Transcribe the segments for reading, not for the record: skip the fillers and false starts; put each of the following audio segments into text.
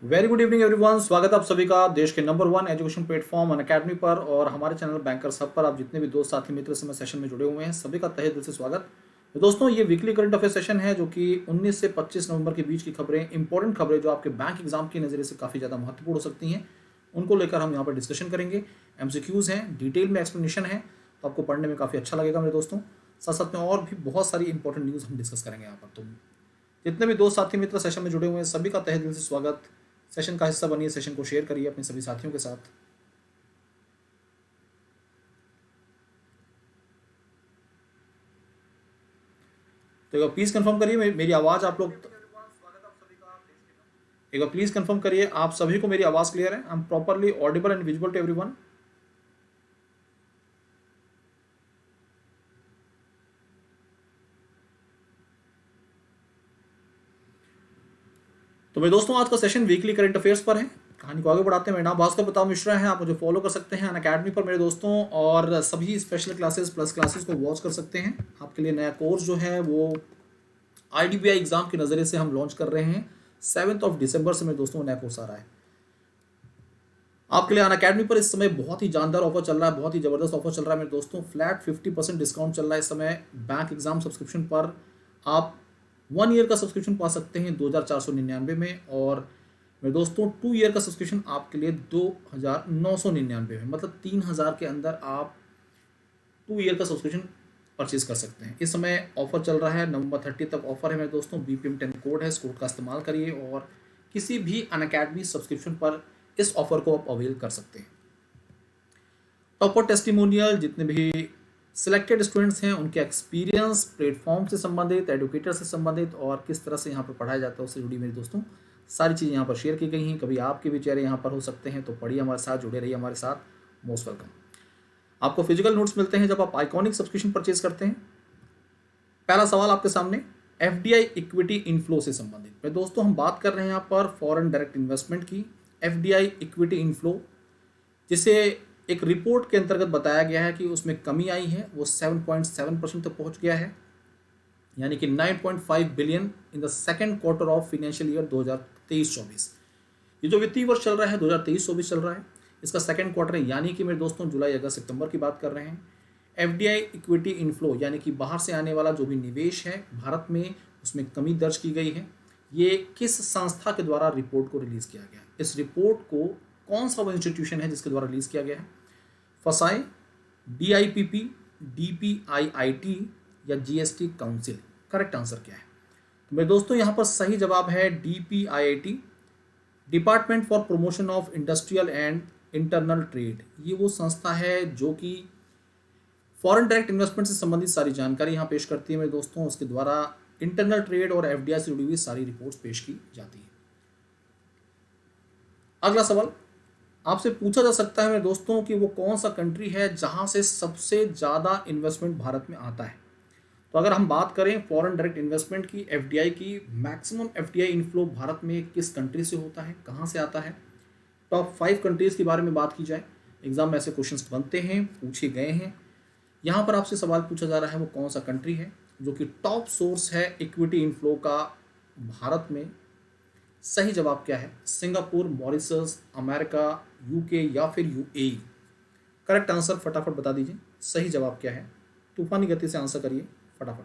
Very good evening everyone. स्वागत है आप सभी का देश के number one education platform Unacademy पर और हमारे चैनल बैंकर्स हब पर। आप जितने भी दोस्त साथी मित्र समय सेशन में जुड़े हुए हैं सभी का तहे दिल से स्वागत। तो दोस्तों ये वीकली करंट अफेयर सेशन है जो कि 19 से 25 नवंबर के बीच की खबरें, इंपॉर्टेंट खबरें जो आपके बैंक एग्जाम के नज़रिए से काफ़ी ज़्यादा महत्वपूर्ण हो सकती हैं, उनको लेकर हम यहाँ पर डिस्कशन करेंगे। एमसीक्यूज हैं, डिटेल में एक्सप्लेनेशन है, तो आपको पढ़ने में काफ़ी अच्छा लगेगा मेरे दोस्तों। साथ साथ में और भी बहुत सारी इंपॉर्टेंट न्यूज़ हम डिस्कस करेंगे यहाँ पर। तो जितने भी दोस्त साथी मित्र सेशन में जुड़े हुए हैं सभी का तहे दिल से स्वागत। सेशन का हिस्सा बनिए, सेशन को शेयर करिए अपने सभी साथियों के साथ। तो एक बार प्लीज कंफर्म करिए मेरी आवाज़ आप लोग, एक बार प्लीज कंफर्म करिए आप सभी को मेरी आवाज़ क्लियर है। I am properly audible and visible to everyone. तो मेरे दोस्तों आज का सेशन वीकली करंट अफेयर्स पर है। कहानी को आगे बढ़ाते हैं। मेरा नाम भास्कर प्रताप मिश्रा है। आप मुझे फॉलो कर सकते हैं अनअकैडमी पर मेरे दोस्तों, और सभी स्पेशल क्लासेस प्लस क्लासेस को वॉच कर सकते हैं। आपके लिए नया कोर्स जो है वो IDBI एग्जाम के नज़रिए से हम लॉन्च कर रहे हैं। 7 दिसंबर से मेरे दोस्तों नया कोर्स आ रहा है आपके लिए अनअकैडमी पर। इस समय बहुत ही जानदार ऑफर चल रहा है, बहुत ही ज़बरदस्त ऑफर चल रहा है मेरे दोस्तों। फ्लैट 50% डिस्काउंट चल रहा है इस समय बैंक एग्जाम सब्सक्रिप्शन पर। आप 1 ईयर का सब्सक्रिप्शन पा सकते हैं 2499 में, और मेरे दोस्तों 2 ईयर का सब्सक्रिप्शन आपके लिए 2999 में, मतलब 3000 के अंदर आप 2 ईयर का सब्सक्रिप्शन परचेज कर सकते हैं। इस समय ऑफर चल रहा है, नवंबर 30 तक ऑफर है मेरे दोस्तों। BPM10 कोड है, इस कोड का इस्तेमाल करिए और किसी भी अनअकैडमी सब्सक्रिप्शन पर इस ऑफर को आप अवेल कर सकते हैं। टॉपर टेस्टिमोनियल, जितने भी सिलेक्टेड स्टूडेंट्स हैं उनके एक्सपीरियंस, प्लेटफॉर्म से संबंधित, एडुकेटर से संबंधित और किस तरह से यहाँ पर पढ़ाया जाता है उससे जुड़ी मेरे दोस्तों सारी चीज़ें यहाँ पर शेयर की गई हैं। कभी आपके भी चेहरे यहाँ पर हो सकते हैं, तो पढ़िए हमारे साथ, जुड़े रहिए हमारे साथ। Most welcome. आपको फिजिकल नोट्स मिलते हैं जब आप आइकॉनिक सब्सक्रिप्शन परचेज करते हैं। पहला सवाल आपके सामने FDI इक्विटी इनफ्लो से संबंधित। मेरे दोस्तों हम बात कर रहे हैं यहाँ पर फॉरेन डायरेक्ट इन्वेस्टमेंट की। FDI इक्विटी इनफ्लो, जिसे एक रिपोर्ट के अंतर्गत बताया गया है कि उसमें कमी आई है, वो 7.7% तक पहुंच गया है, यानी कि 9.5 billion in the second quarter of financial year 2023-24। ये जो वित्तीय वर्ष चल रहा है 2023-24 चल रहा है, इसका सेकेंड क्वार्टर है, यानी कि मेरे दोस्तों जुलाई अगस्त सितंबर की बात कर रहे हैं। FDI इक्विटी इनफ्लो यानी कि बाहर से आने वाला जो भी निवेश है भारत में, उसमें कमी दर्ज की गई है। ये किस संस्था के द्वारा रिपोर्ट को रिलीज किया गया? इस रिपोर्ट को कौन सा वो इंस्टीट्यूशन है जिसके द्वारा रिलीज किया गया है? फसाई, DIPP, DPIIT या GST काउंसिल? करेक्ट आंसर क्या है? तो मेरे दोस्तों यहाँ पर सही जवाब है DPIIT, department for promotion of industrial and internal trade. ये वो संस्था है जो कि फॉरेन डायरेक्ट इन्वेस्टमेंट से संबंधित सारी जानकारी यहाँ पेश करती है मेरे दोस्तों। उसके द्वारा इंटरनल ट्रेड और FDI से जुड़ी हुई सारी रिपोर्ट्स पेश की जाती है। अगला सवाल आपसे पूछा जा सकता है मेरे दोस्तों कि वो कौन सा कंट्री है जहां से सबसे ज़्यादा इन्वेस्टमेंट भारत में आता है। तो अगर हम बात करें फॉरेन डायरेक्ट इन्वेस्टमेंट की, FDI की, मैक्सिमम FDI इनफ्लो भारत में किस कंट्री से होता है, कहाँ से आता है? टॉप 5 कंट्रीज़ के बारे में बात की जाए, एग्जाम में ऐसे क्वेश्चंस बनते हैं, पूछे गए हैं। यहाँ पर आपसे सवाल पूछा जा रहा है वो कौन सा कंट्री है जो कि टॉप सोर्स है इक्विटी इनफ्लो का भारत में। सही जवाब क्या है? सिंगापुर, मॉरिशस, अमेरिका, UK या फिर UAE? करेक्ट आंसर फटाफट बता दीजिए, सही जवाब क्या है? तूफानी गति से आंसर करिए फटाफट।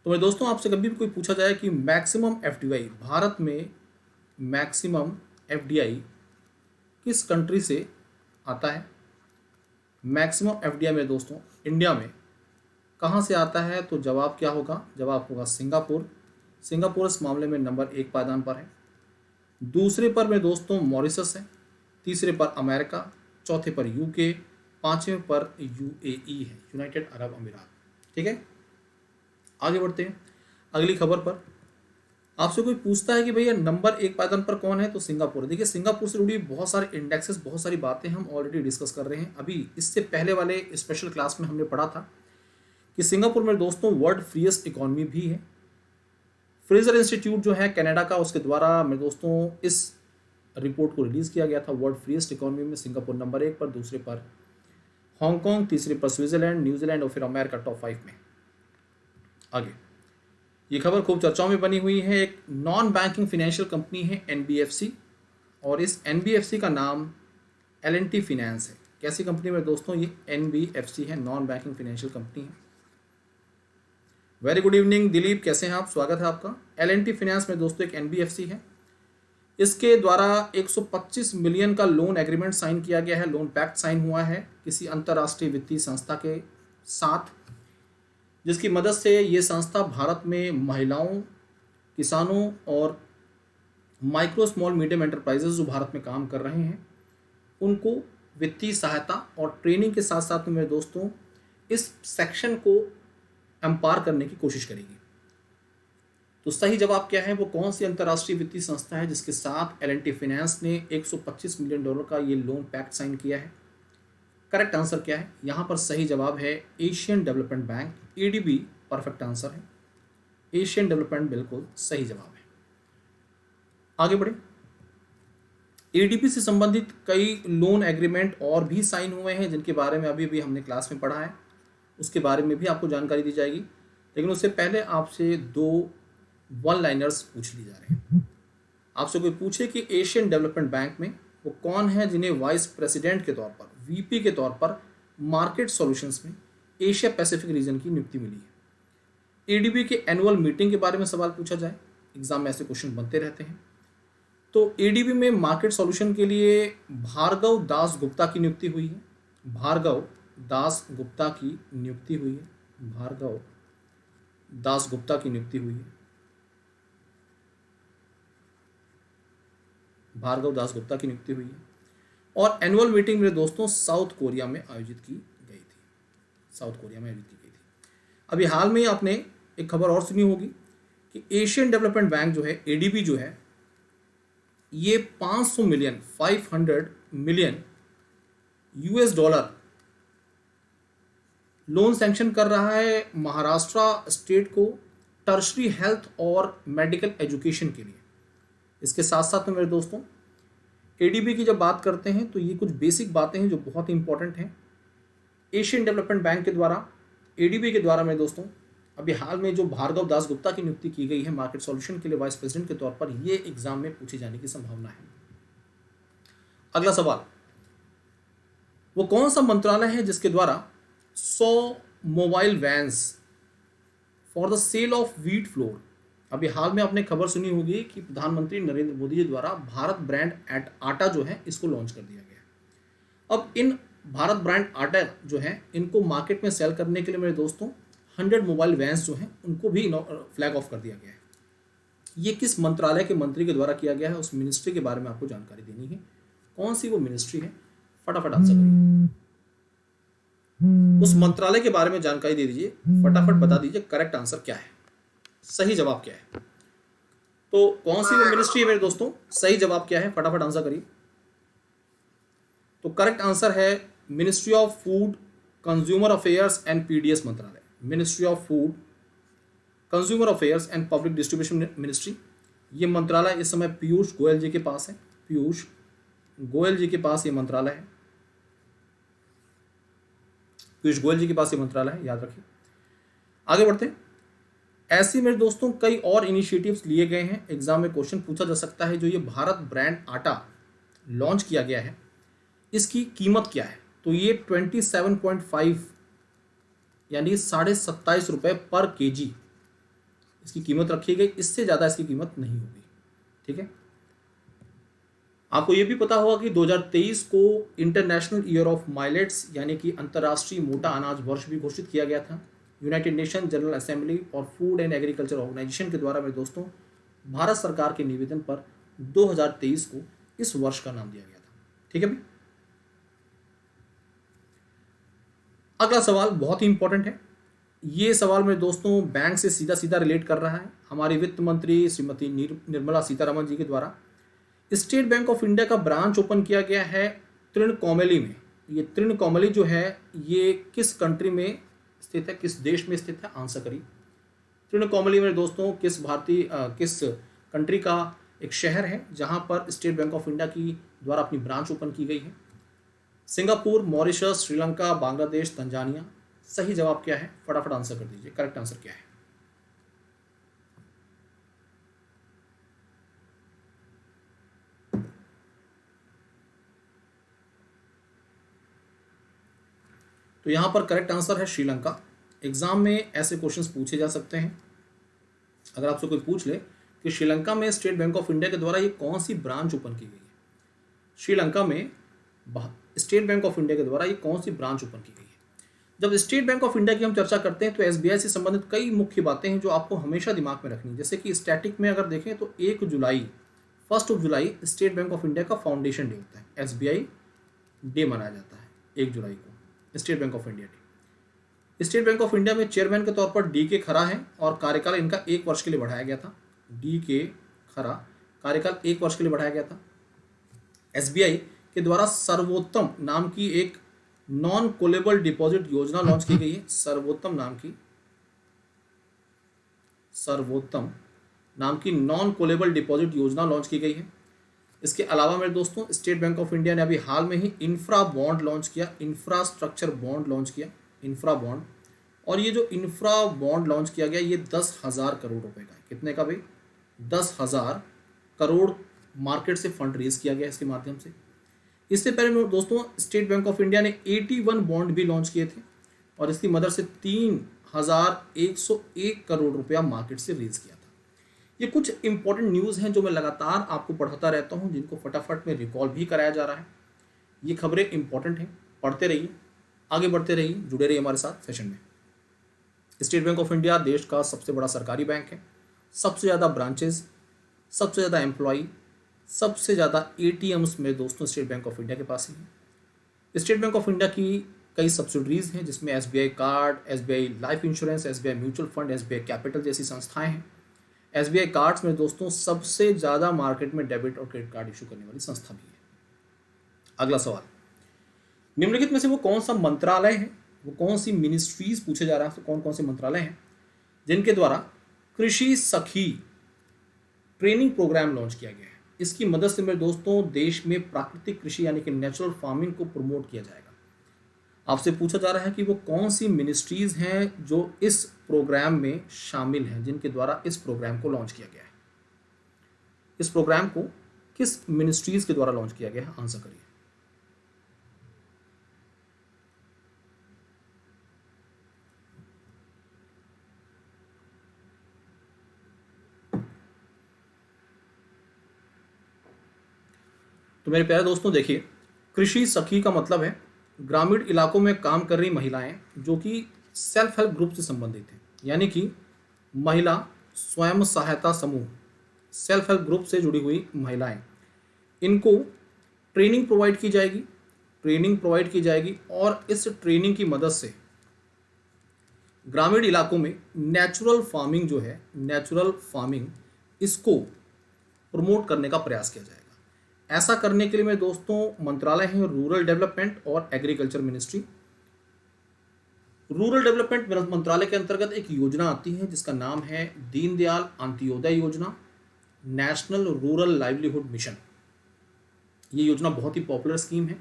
तो मेरे दोस्तों आपसे कभी भी कोई पूछा जाए कि मैक्सिमम FDI भारत में, मैक्सिमम FDI किस कंट्री से आता है? मैक्सिमम FDI मेरे दोस्तों इंडिया में कहाँ से आता है? तो जवाब क्या होगा? जवाब होगा सिंगापुर। सिंगापुर इस मामले में नंबर 1 पायदान पर है। दूसरे पर मेरे दोस्तों मॉरिशस है, तीसरे पर अमेरिका, चौथे पर UK, पांचवें पर UAE है, यूनाइटेड अरब अमीरात। ठीक है, आगे बढ़ते हैं अगली खबर पर। आपसे कोई पूछता है कि भैया नंबर 1 पायदान पर कौन है, तो सिंगापुर। देखिए सिंगापुर से जुड़ी बहुत सारे इंडेक्सेस, बहुत सारी बातें हम ऑलरेडी डिस्कस कर रहे हैं। अभी इससे पहले वाले स्पेशल क्लास में हमने पढ़ा था कि सिंगापुर में दोस्तों वर्ल्ड फ्रीएस्ट इकोनॉमी भी है। फ्रेजर इंस्टीट्यूट जो है कनाडा का, उसके द्वारा मेरे दोस्तों इस रिपोर्ट को रिलीज किया गया था। वर्ल्ड फ्रीएस्ट इकोनॉमी में सिंगापुर नंबर 1 पर, दूसरे पर हांगकांग, तीसरे पर स्विट्जरलैंड, न्यूजीलैंड और फिर अमेरिका टॉप 5 में। आगे ये खबर खूब चर्चाओं में बनी हुई है। एक नॉन बैंकिंग फाइनेंशियल कंपनी है एनबीएफसी, और इस एनबीएफसी का नाम एल&टी फाइनेंस है। कैसी कंपनी में दोस्तों? ये एनबीएफसी है, नॉन बैंकिंग फाइनेंशियल कंपनी है। वेरी गुड इवनिंग दिलीप, कैसे हैं आप? स्वागत है आपका। एल&टी फाइनेंस में दोस्तों एक एनबीएफसी है। इसके द्वारा 125 मिलियन का लोन एग्रीमेंट साइन किया गया है, लोन पैक्ट साइन हुआ है किसी अंतर्राष्ट्रीय वित्तीय संस्था के साथ, जिसकी मदद से ये संस्था भारत में महिलाओं, किसानों और माइक्रो स्मॉल मीडियम एंटरप्राइजेस जो भारत में काम कर रहे हैं उनको वित्तीय सहायता और ट्रेनिंग के साथ साथ में मेरे दोस्तों इस सेक्शन को एम्पावर करने की कोशिश करेगी। तो सही जवाब क्या है? वो कौन सी अंतर्राष्ट्रीय वित्तीय संस्था है जिसके साथ एल&टी फाइनेंस ने 125 मिलियन डॉलर का ये लोन पैक्ट साइन किया है? करेक्ट आंसर क्या है? यहाँ पर सही जवाब है Asian development bank, ADB perfect answer है। एशियन डेवलपमेंट बिल्कुल सही जवाब है। आगे बढ़े। एडीबी से संबंधित कई लोन एग्रीमेंट और भी साइन हुए हैं जिनके बारे में अभी भी हमने क्लास में पढ़ा है, उसके बारे में भी आपको जानकारी दी जाएगी। लेकिन उससे पहले आपसे 2 वन लाइनर्स पूछ ली जा रहे हैं। आपसे कोई पूछे कि एशियन डेवलपमेंट बैंक में वो कौन है जिन्हें वाइस प्रेसिडेंट के तौर पर, वीपी के तौर पर मार्केट सॉल्यूशंस में एशिया पैसिफिक रीजन की नियुक्ति मिली है। एडीबी के एनुअल मीटिंग के बारे में सवाल पूछा जाए, एग्जाम में ऐसे क्वेश्चन बनते रहते हैं। तो एडीबी में मार्केट सॉल्यूशन के लिए भार्गव दास गुप्ता की नियुक्ति हुई है। भार्गव दास गुप्ता की नियुक्ति हुई है। भार्गव दास गुप्ता की नियुक्ति हुई है। भार्गव दास गुप्ता की नियुक्ति हुई है। और एनुअल मीटिंग मेरे दोस्तों साउथ कोरिया में आयोजित की गई थी। साउथ कोरिया में आयोजित की गई थी। अभी हाल में आपने एक खबर और सुनी होगी कि एशियन डेवलपमेंट बैंक जो है, एडीबी जो है, ये 500 million US dollar loan sanction कर रहा है महाराष्ट्र स्टेट को टर्शरी हेल्थ और मेडिकल एजुकेशन के लिए। इसके साथ साथ में मेरे दोस्तों एडीबी की जब बात करते हैं तो ये कुछ बेसिक बातें हैं जो बहुत इंपॉर्टेंट हैं। एशियन डेवलपमेंट बैंक के द्वारा, एडीबी के द्वारा मेरे दोस्तों अभी हाल में जो भार्गव दास गुप्ता की नियुक्ति की गई है मार्केट सॉल्यूशन के लिए वाइस प्रेसिडेंट के तौर पर, ये एग्जाम में पूछी जाने की संभावना है। अगला सवाल, वो कौन सा मंत्रालय है जिसके द्वारा 100 mobile vans for the sale of wheat flour, अभी हाल में आपने खबर सुनी होगी कि प्रधानमंत्री नरेंद्र मोदी जी द्वारा भारत ब्रांड आटा जो है इसको लॉन्च कर दिया गया। अब इन भारत ब्रांड आटा जो है इनको मार्केट में सेल करने के लिए मेरे दोस्तों 100 मोबाइल वैन्स जो हैं उनको भी फ्लैग ऑफ कर दिया गया है। ये किस मंत्रालय के मंत्री के द्वारा किया गया है, उस मिनिस्ट्री के बारे में आपको जानकारी देनी है। कौन सी वो मिनिस्ट्री है? फटाफट आंसर करिए। उस मंत्रालय के बारे में जानकारी दे दीजिए, फटाफट बता दीजिए करेक्ट आंसर क्या है, सही जवाब क्या है। तो कौन सी वो मिनिस्ट्री है मेरे दोस्तों? सही जवाब क्या है? फटाफट आंसर करिए। तो करेक्ट आंसर है ministry of food, consumer affairs and PDS मंत्रालय। Ministry of food, consumer affairs and public distribution ministry. ये मंत्रालय इस समय पीयूष गोयल जी के पास है। पीयूष गोयल जी के पास ये मंत्रालय है। पीयूष गोयल जी के पास ये मंत्रालय है, याद रखिए। आगे बढ़ते हैं। ऐसे मेरे दोस्तों कई और इनिशिएटिव्स लिए गए हैं, एग्जाम में क्वेश्चन पूछा जा सकता है। जो ये भारत ब्रांड आटा लॉन्च किया गया है इसकी कीमत क्या है? तो ये 27.5 यानी 27.5 रुपये पर केजी इसकी कीमत रखी गई। इससे ज़्यादा इसकी कीमत नहीं होगी, ठीक है। आपको ये भी पता होगा कि 2023 को इंटरनेशनल ईयर ऑफ माइलेट्स यानी कि अंतर्राष्ट्रीय मोटा अनाज वर्ष भी घोषित किया गया था। यूनाइटेड नेशन जनरल असेंबली और फूड एंड एग्रीकल्चर ऑर्गेनाइजेशन के द्वारा मेरे दोस्तों भारत सरकार के निवेदन पर 2023 को इस वर्ष का नाम दिया गया था, ठीक है भाई। अगला सवाल बहुत ही इंपॉर्टेंट है। ये सवाल मेरे दोस्तों बैंक से सीधा सीधा रिलेट कर रहा है। हमारी वित्त मंत्री श्रीमती निर्मला सीतारमण जी के द्वारा स्टेट बैंक ऑफ इंडिया का ब्रांच ओपन किया गया है त्रिनकोमली में। ये त्रिनकोमली जो है ये किस कंट्री में स्थित है, किस देश में स्थित है? आंसर करिए। त्रिनकोमली मेरे दोस्तों किस कंट्री का एक शहर है जहां पर स्टेट बैंक ऑफ इंडिया की द्वारा अपनी ब्रांच ओपन की गई है? Singapore, Mauritius, Sri Lanka, Bangladesh, Tanzania. सही जवाब क्या है? फटाफट आंसर कर दीजिए, करेक्ट आंसर क्या है? तो यहाँ पर करेक्ट आंसर है श्रीलंका। एग्जाम में ऐसे क्वेश्चंस पूछे जा सकते हैं। अगर आपसे कोई पूछ ले कि श्रीलंका में स्टेट बैंक ऑफ इंडिया के द्वारा ये कौन सी ब्रांच ओपन की गई है, श्रीलंका में स्टेट बैंक ऑफ इंडिया के द्वारा ये कौन सी ब्रांच ओपन की गई है। जब स्टेट बैंक ऑफ इंडिया की हम चर्चा करते हैं तो एसबीआई से संबंधित कई मुख्य बातें हैं जो आपको हमेशा दिमाग में रखनी है। जैसे कि स्टैटिक में अगर देखें तो 1 जुलाई स्टेट बैंक ऑफ इंडिया का फाउंडेशन डे होता है, एसबीआई डे मनाया जाता है 1 जुलाई को, state bank of India day. State bank of India में चेयरमैन के तौर पर डी के खरा है और कार्यकाल इनका 1 वर्ष के लिए बढ़ाया गया था। डी के खरा कार्यकाल 1 वर्ष के लिए बढ़ाया गया था। एसबीआई के द्वारा सर्वोत्तम नाम की एक नॉन कोलेबल डिपॉजिट योजना लॉन्च की गई है। सर्वोत्तम नाम की नॉन कोलेबल डिपॉजिट योजना लॉन्च की गई है। इसके अलावा मेरे दोस्तों स्टेट बैंक ऑफ इंडिया ने अभी हाल में ही इंफ्रा बॉन्ड लॉन्च किया, इंफ्रास्ट्रक्चर बॉन्ड लॉन्च किया, इंफ्रा बॉन्ड। और ये जो इंफ्रा बॉन्ड लॉन्च किया गया ये 10,000 करोड़ रुपए का है। कितने का भाई? 10,000 करोड़ मार्केट से फंड रेज किया गया इसके माध्यम से। इससे पहले दोस्तों स्टेट बैंक ऑफ इंडिया ने 81 बॉन्ड भी लॉन्च किए थे और इसकी मदद से 3,101 करोड़ रुपया मार्केट से रेज किया था। ये कुछ इंपॉर्टेंट न्यूज़ हैं जो मैं लगातार आपको पढ़ाता रहता हूं, जिनको फटाफट में रिकॉल भी कराया जा रहा है। ये खबरें इंपॉर्टेंट हैं, पढ़ते रहिए, आगे बढ़ते रहिए, जुड़े रहिए हमारे साथ सेशन में। स्टेट बैंक ऑफ इंडिया देश का सबसे बड़ा सरकारी बैंक है। सबसे ज़्यादा ब्रांचेज, सबसे ज़्यादा एम्प्लॉई, सबसे ज़्यादा एटीएम्स मेरे दोस्तों स्टेट बैंक ऑफ इंडिया के पास ही है। स्टेट बैंक ऑफ इंडिया की कई सब्सिडरीज हैं जिसमें SBI card, SBI life insurance, SBI mutual fund, SBI capital जैसी संस्थाएं हैं। एसबीआई कार्ड्स में दोस्तों सबसे ज़्यादा मार्केट में डेबिट और क्रेडिट कार्ड इशू करने वाली संस्था भी है। अगला सवाल, निम्नलिखित में से वो कौन सा मंत्रालय है, वो कौन सी मिनिस्ट्रीज पूछे जा रहा है, तो कौन कौन से मंत्रालय हैं जिनके द्वारा कृषि सखी ट्रेनिंग प्रोग्राम लॉन्च किया गया है। इसकी मदद से मेरे दोस्तों देश में प्राकृतिक कृषि यानी कि नेचुरल फार्मिंग को प्रमोट किया जाएगा। आपसे पूछा जा रहा है कि वो कौन सी मिनिस्ट्रीज हैं जो इस प्रोग्राम में शामिल हैं, जिनके द्वारा इस प्रोग्राम को लॉन्च किया गया है। इस प्रोग्राम को किस मिनिस्ट्रीज के द्वारा लॉन्च किया गया है, आंसर करिए। तो मेरे प्यारे दोस्तों देखिए, कृषि सखी का मतलब है ग्रामीण इलाकों में काम कर रही महिलाएं जो कि सेल्फ हेल्प ग्रुप से संबंधित हैं, यानी कि महिला स्वयं सहायता समूह, सेल्फ हेल्प ग्रुप से जुड़ी हुई महिलाएं, इनको ट्रेनिंग प्रोवाइड की जाएगी और इस ट्रेनिंग की मदद से ग्रामीण इलाकों में नेचुरल फार्मिंग जो है, नेचुरल फार्मिंग, इसको प्रमोट करने का प्रयास किया जाएगा। ऐसा करने के लिए मेरे दोस्तों मंत्रालय हैं रूरल डेवलपमेंट और एग्रीकल्चर मिनिस्ट्री। रूरल डेवलपमेंट मंत्रालय के अंतर्गत एक योजना आती है जिसका नाम है Deendayal Antyodaya Yojana, National Rural Livelihood mission. ये योजना बहुत ही पॉपुलर स्कीम है।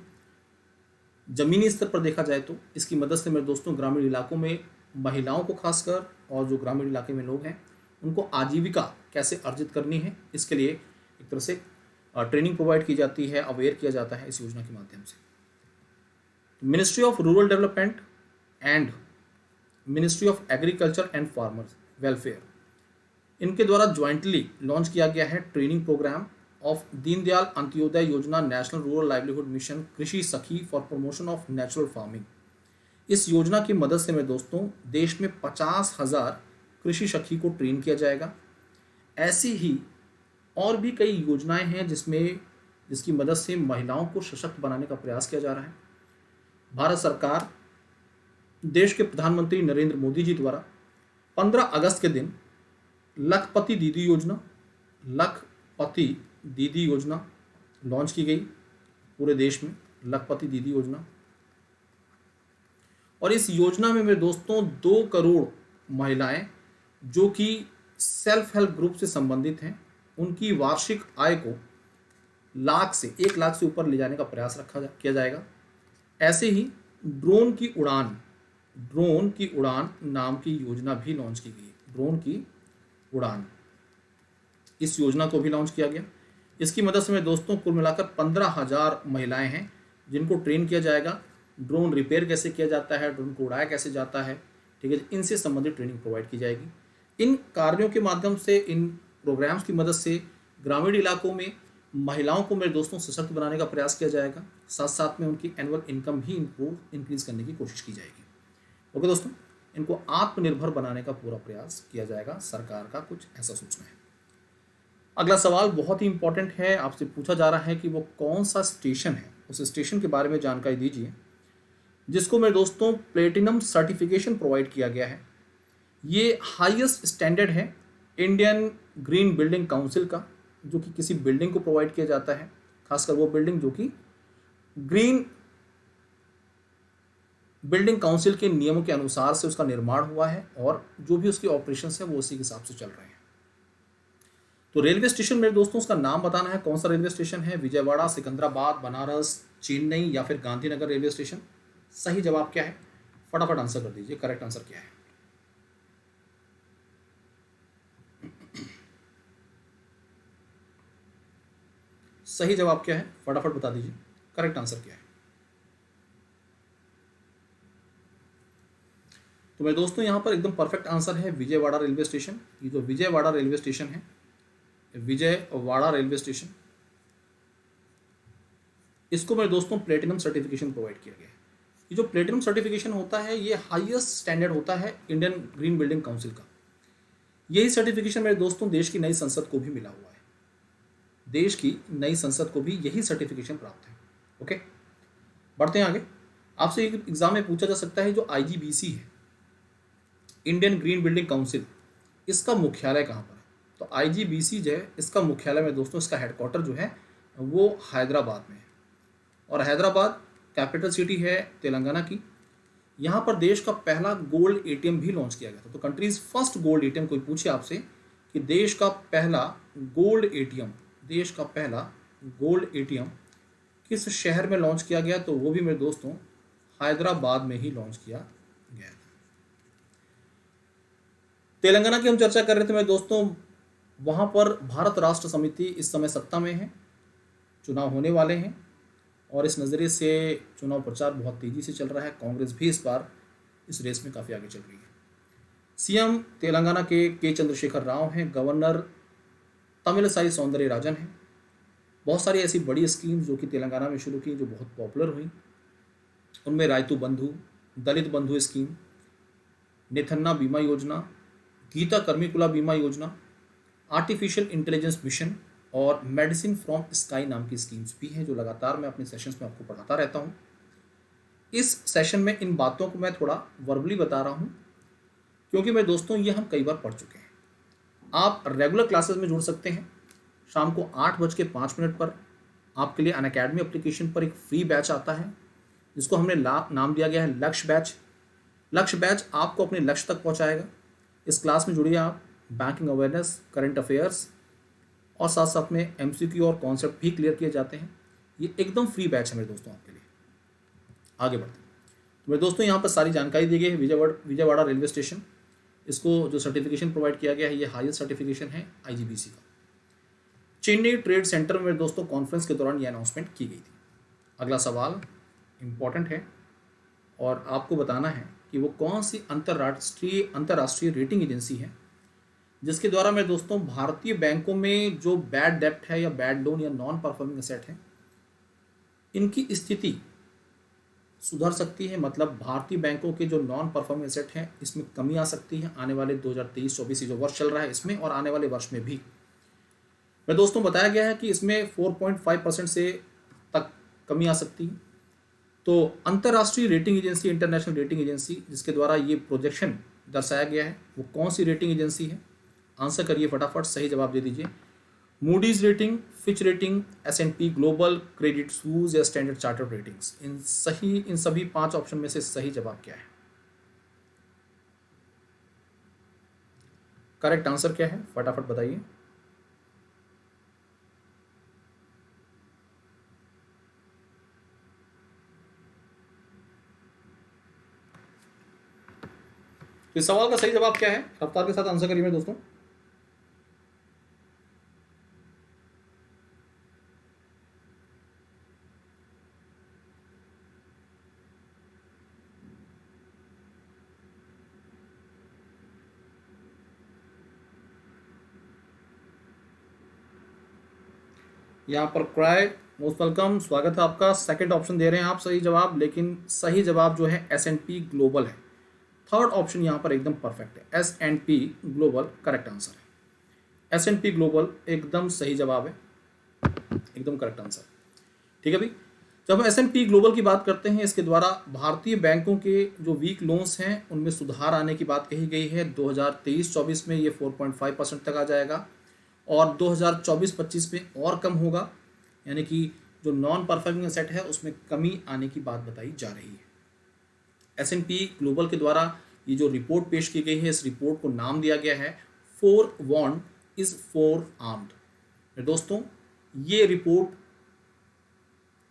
जमीनी स्तर पर देखा जाए तो इसकी मदद से मेरे दोस्तों ग्रामीण इलाकों में महिलाओं को खासकर और जो ग्रामीण इलाके में लोग हैं उनको आजीविका कैसे अर्जित करनी है, इसके लिए एक तरह से ट्रेनिंग प्रोवाइड की जाती है, अवेयर किया जाता है इस योजना के माध्यम से। Ministry of Rural Development and Ministry of Agriculture and Farmers Welfare, इनके द्वारा ज्वाइंटली लॉन्च किया गया है training programme of Deendayal Antyodaya Yojana National Rural Livelihood Mission Krishi Sakhi for promotion of natural farming. इस योजना की मदद से मेरे दोस्तों देश में 50,000 कृषि सखी को ट्रेन किया जाएगा। ऐसी ही और भी कई योजनाएं हैं जिसकी मदद से महिलाओं को सशक्त बनाने का प्रयास किया जा रहा है। भारत सरकार, देश के प्रधानमंत्री नरेंद्र मोदी जी द्वारा 15 अगस्त के दिन लखपति दीदी योजना लॉन्च की गई पूरे देश में, लखपति दीदी योजना। और इस योजना में मेरे दोस्तों 2 करोड़ महिलाएं जो कि सेल्फ हेल्प ग्रुप से संबंधित हैं, उनकी वार्षिक आय को 1 लाख से ऊपर ले जाने का प्रयास किया जाएगा। ऐसे ही ड्रोन की उड़ान नाम की योजना भी लॉन्च की गई। ड्रोन की उड़ान, इस योजना को भी लॉन्च किया गया। इसकी मदद से मेरे दोस्तों कुल मिलाकर 15,000 महिलाएं हैं जिनको ट्रेन किया जाएगा ड्रोन रिपेयर कैसे किया जाता है, ड्रोन को उड़ाया कैसे जाता है, ठीक है, इनसे संबंधित ट्रेनिंग प्रोवाइड की जाएगी। इन कार्यों के माध्यम से, इन प्रोग्राम्स की मदद से ग्रामीण इलाकों में महिलाओं को मेरे दोस्तों सशक्त बनाने का प्रयास किया जाएगा। साथ साथ में उनकी एनुअल इनकम भी इनको इंक्रीज करने की कोशिश की जाएगी। ओके दोस्तों, इनको आत्मनिर्भर बनाने का पूरा प्रयास किया जाएगा, सरकार का कुछ ऐसा सूचना है। अगला सवाल बहुत ही इंपॉर्टेंट है, आपसे पूछा जा रहा है कि वो कौन सा स्टेशन है, उस स्टेशन के बारे में जानकारी दीजिए जिसको मेरे दोस्तों प्लेटिनम सर्टिफिकेशन प्रोवाइड किया गया है। ये हाईएस्ट स्टैंडर्ड है इंडियन ग्रीन बिल्डिंग काउंसिल का, जो कि किसी बिल्डिंग को प्रोवाइड किया जाता है, खासकर वो बिल्डिंग जो कि ग्रीन बिल्डिंग काउंसिल के नियमों के अनुसार से उसका निर्माण हुआ है और जो भी उसके ऑपरेशंस है वो उसी के हिसाब से चल रहे हैं। तो रेलवे स्टेशन मेरे दोस्तों, उसका नाम बताना है, कौन सा रेलवे स्टेशन है, विजयवाड़ा, सिकंदराबाद, बनारस, चेन्नई या फिर गांधीनगर रेलवे स्टेशन। सही जवाब क्या है, फटाफट आंसर कर दीजिए, करेक्ट आंसर क्या है। सही जवाब क्या है, फटाफट बता दीजिए, करेक्ट आंसर क्या है। तो मेरे दोस्तों यहाँ पर एकदम परफेक्ट आंसर है विजयवाड़ा रेलवे स्टेशन। ये जो विजयवाड़ा रेलवे स्टेशन है, विजयवाड़ा रेलवे स्टेशन, इसको मेरे दोस्तों प्लेटिनम सर्टिफिकेशन प्रोवाइड किया गया है। ये जो प्लेटिनम सर्टिफिकेशन होता है ये हाईएस्ट स्टैंडर्ड होता है इंडियन ग्रीन बिल्डिंग काउंसिल का। यही सर्टिफिकेशन मेरे दोस्तों देश की नई संसद को भी मिला हुआ है, देश की नई संसद को भी यही सर्टिफिकेशन प्राप्त है। ओके, बढ़ते हैं आगे। आपसे एक एग्जाम में पूछा जा सकता है, जो IGBC है, इंडियन ग्रीन बिल्डिंग काउंसिल, इसका मुख्यालय कहाँ पर है। तो IGBC जो है, इसका मुख्यालय में दोस्तों, इसका हेडक्वार्टर जो है वो हैदराबाद में है, और हैदराबाद कैपिटल सिटी है तेलंगाना की। यहाँ पर देश का पहला गोल्ड ATM भी लॉन्च किया गया था। तो कंट्रीज फर्स्ट गोल्ड ATM, कोई पूछे आपसे कि देश का पहला गोल्ड ATM, देश का पहला गोल्ड ATM किस शहर में लॉन्च किया गया, तो वो भी मेरे दोस्तों हैदराबाद में ही लॉन्च किया गया था। तेलंगाना की हम चर्चा कर रहे थे मेरे दोस्तों, वहाँ पर भारत राष्ट्र समिति इस समय सत्ता में है, चुनाव होने वाले हैं और इस नज़रिए से चुनाव प्रचार बहुत तेज़ी से चल रहा है। कांग्रेस भी इस बार इस रेस में काफ़ी आगे चल रही है। CM तेलंगाना के चंद्रशेखर राव हैं, गवर्नर तमिलसाई सौंदरराजन हैं। बहुत सारी ऐसी बड़ी स्कीम जो कि तेलंगाना में शुरू की, जो बहुत पॉपुलर हुई, उनमें रायतु बंधु, दलित बंधु स्कीम, नेथन्ना बीमा योजना, गीता कर्मिकुला बीमा योजना, आर्टिफिशियल इंटेलिजेंस मिशन और मेडिसिन फ्रॉम स्काई नाम की स्कीम्स भी हैं, जो लगातार मैं अपने सेशंस में आपको पढ़ाता रहता हूँ। इस सेशन में इन बातों को मैं थोड़ा वर्बली बता रहा हूँ, क्योंकि मेरे दोस्तों ये हम कई बार पढ़ चुके हैं। आप रेगुलर क्लासेस में जुड़ सकते हैं। शाम को 8:05 पर आपके लिए अनअकैडमी एप्लीकेशन पर एक फ्री बैच आता है, जिसको हमने नाम दिया गया है लक्ष्य बैच। लक्ष्य बैच आपको अपने लक्ष्य तक पहुँचाएगा। इस क्लास में जुड़िए आप, बैंकिंग अवेयरनेस, करंट अफेयर्स और साथ साथ में MCQ और कॉन्सेप्ट भी क्लियर किए जाते हैं। ये एकदम फ्री बैच है मेरे दोस्तों आपके लिए। आगे बढ़ते हैं। तो मेरे दोस्तों यहाँ पर सारी जानकारी दी गई है। विजयवाड़ा रेलवे स्टेशन, इसको जो सर्टिफिकेशन प्रोवाइड किया गया है, ये हाईएस्ट सर्टिफिकेशन है IGBC का। चेन्नई ट्रेड सेंटर में मेरे दोस्तों कॉन्फ्रेंस के दौरान ये अनाउंसमेंट की गई थी। अगला सवाल इम्पॉर्टेंट है और आपको बताना है कि वो कौन सी अंतर्राष्ट्रीय रेटिंग एजेंसी है जिसके द्वारा मेरे दोस्तों भारतीय बैंकों में जो बैड डेप्ट है या बैड लोन या नॉन परफॉर्मिंग एसेट है, इनकी स्थिति सुधर सकती है। मतलब भारतीय बैंकों के जो नॉन परफॉर्मिंग एसेट हैं, इसमें कमी आ सकती है आने वाले 2023-24 जो वर्ष चल रहा है इसमें, और आने वाले वर्ष में भी। मेरे दोस्तों बताया गया है कि इसमें 4.5% से तक कमी आ सकती है। तो अंतर्राष्ट्रीय rating agency, international rating agency, जिसके द्वारा ये प्रोजेक्शन दर्शाया गया है, वो कौन सी रेटिंग एजेंसी है? आंसर करिए फटाफट, सही जवाब दे दीजिए। Moody's rating, Fitch rating, S&P global, Credit Suisse या स्टैंडर्ड चार्टर्ड रेटिंग्स। इन सभी 5 ऑप्शन में से सही जवाब क्या है? करेक्ट आंसर क्या है, फटाफट बताइए। इस सवाल का सही जवाब क्या है? रफ्तार के साथ आंसर करिए मेरे दोस्तों। यहाँ पर क्राई, मोस्ट वेलकम, स्वागत है आपका। सेकंड ऑप्शन दे रहे हैं आप सही जवाब, लेकिन सही जवाब जो है S&P ग्लोबल है। थर्ड ऑप्शन यहाँ पर एकदम परफेक्ट है, S&P ग्लोबल करेक्ट आंसर है। S&P ग्लोबल एकदम सही जवाब है, एकदम करेक्ट आंसर। ठीक है भाई, जब हम S&P ग्लोबल की बात करते हैं, इसके द्वारा भारतीय बैंकों के जो वीक लोन्स हैं उनमें सुधार आने की बात कही गई है। 2023-24 में ये 4.5% तक आ जाएगा और 2024-25 में और कम होगा, यानी कि जो नॉन परफॉर्मिंग एसेट है उसमें कमी आने की बात बताई जा रही है। S&P ग्लोबल के द्वारा ये जो रिपोर्ट पेश की गई है, इस रिपोर्ट को नाम दिया गया है forewarned is forearmed. दोस्तों, ये रिपोर्ट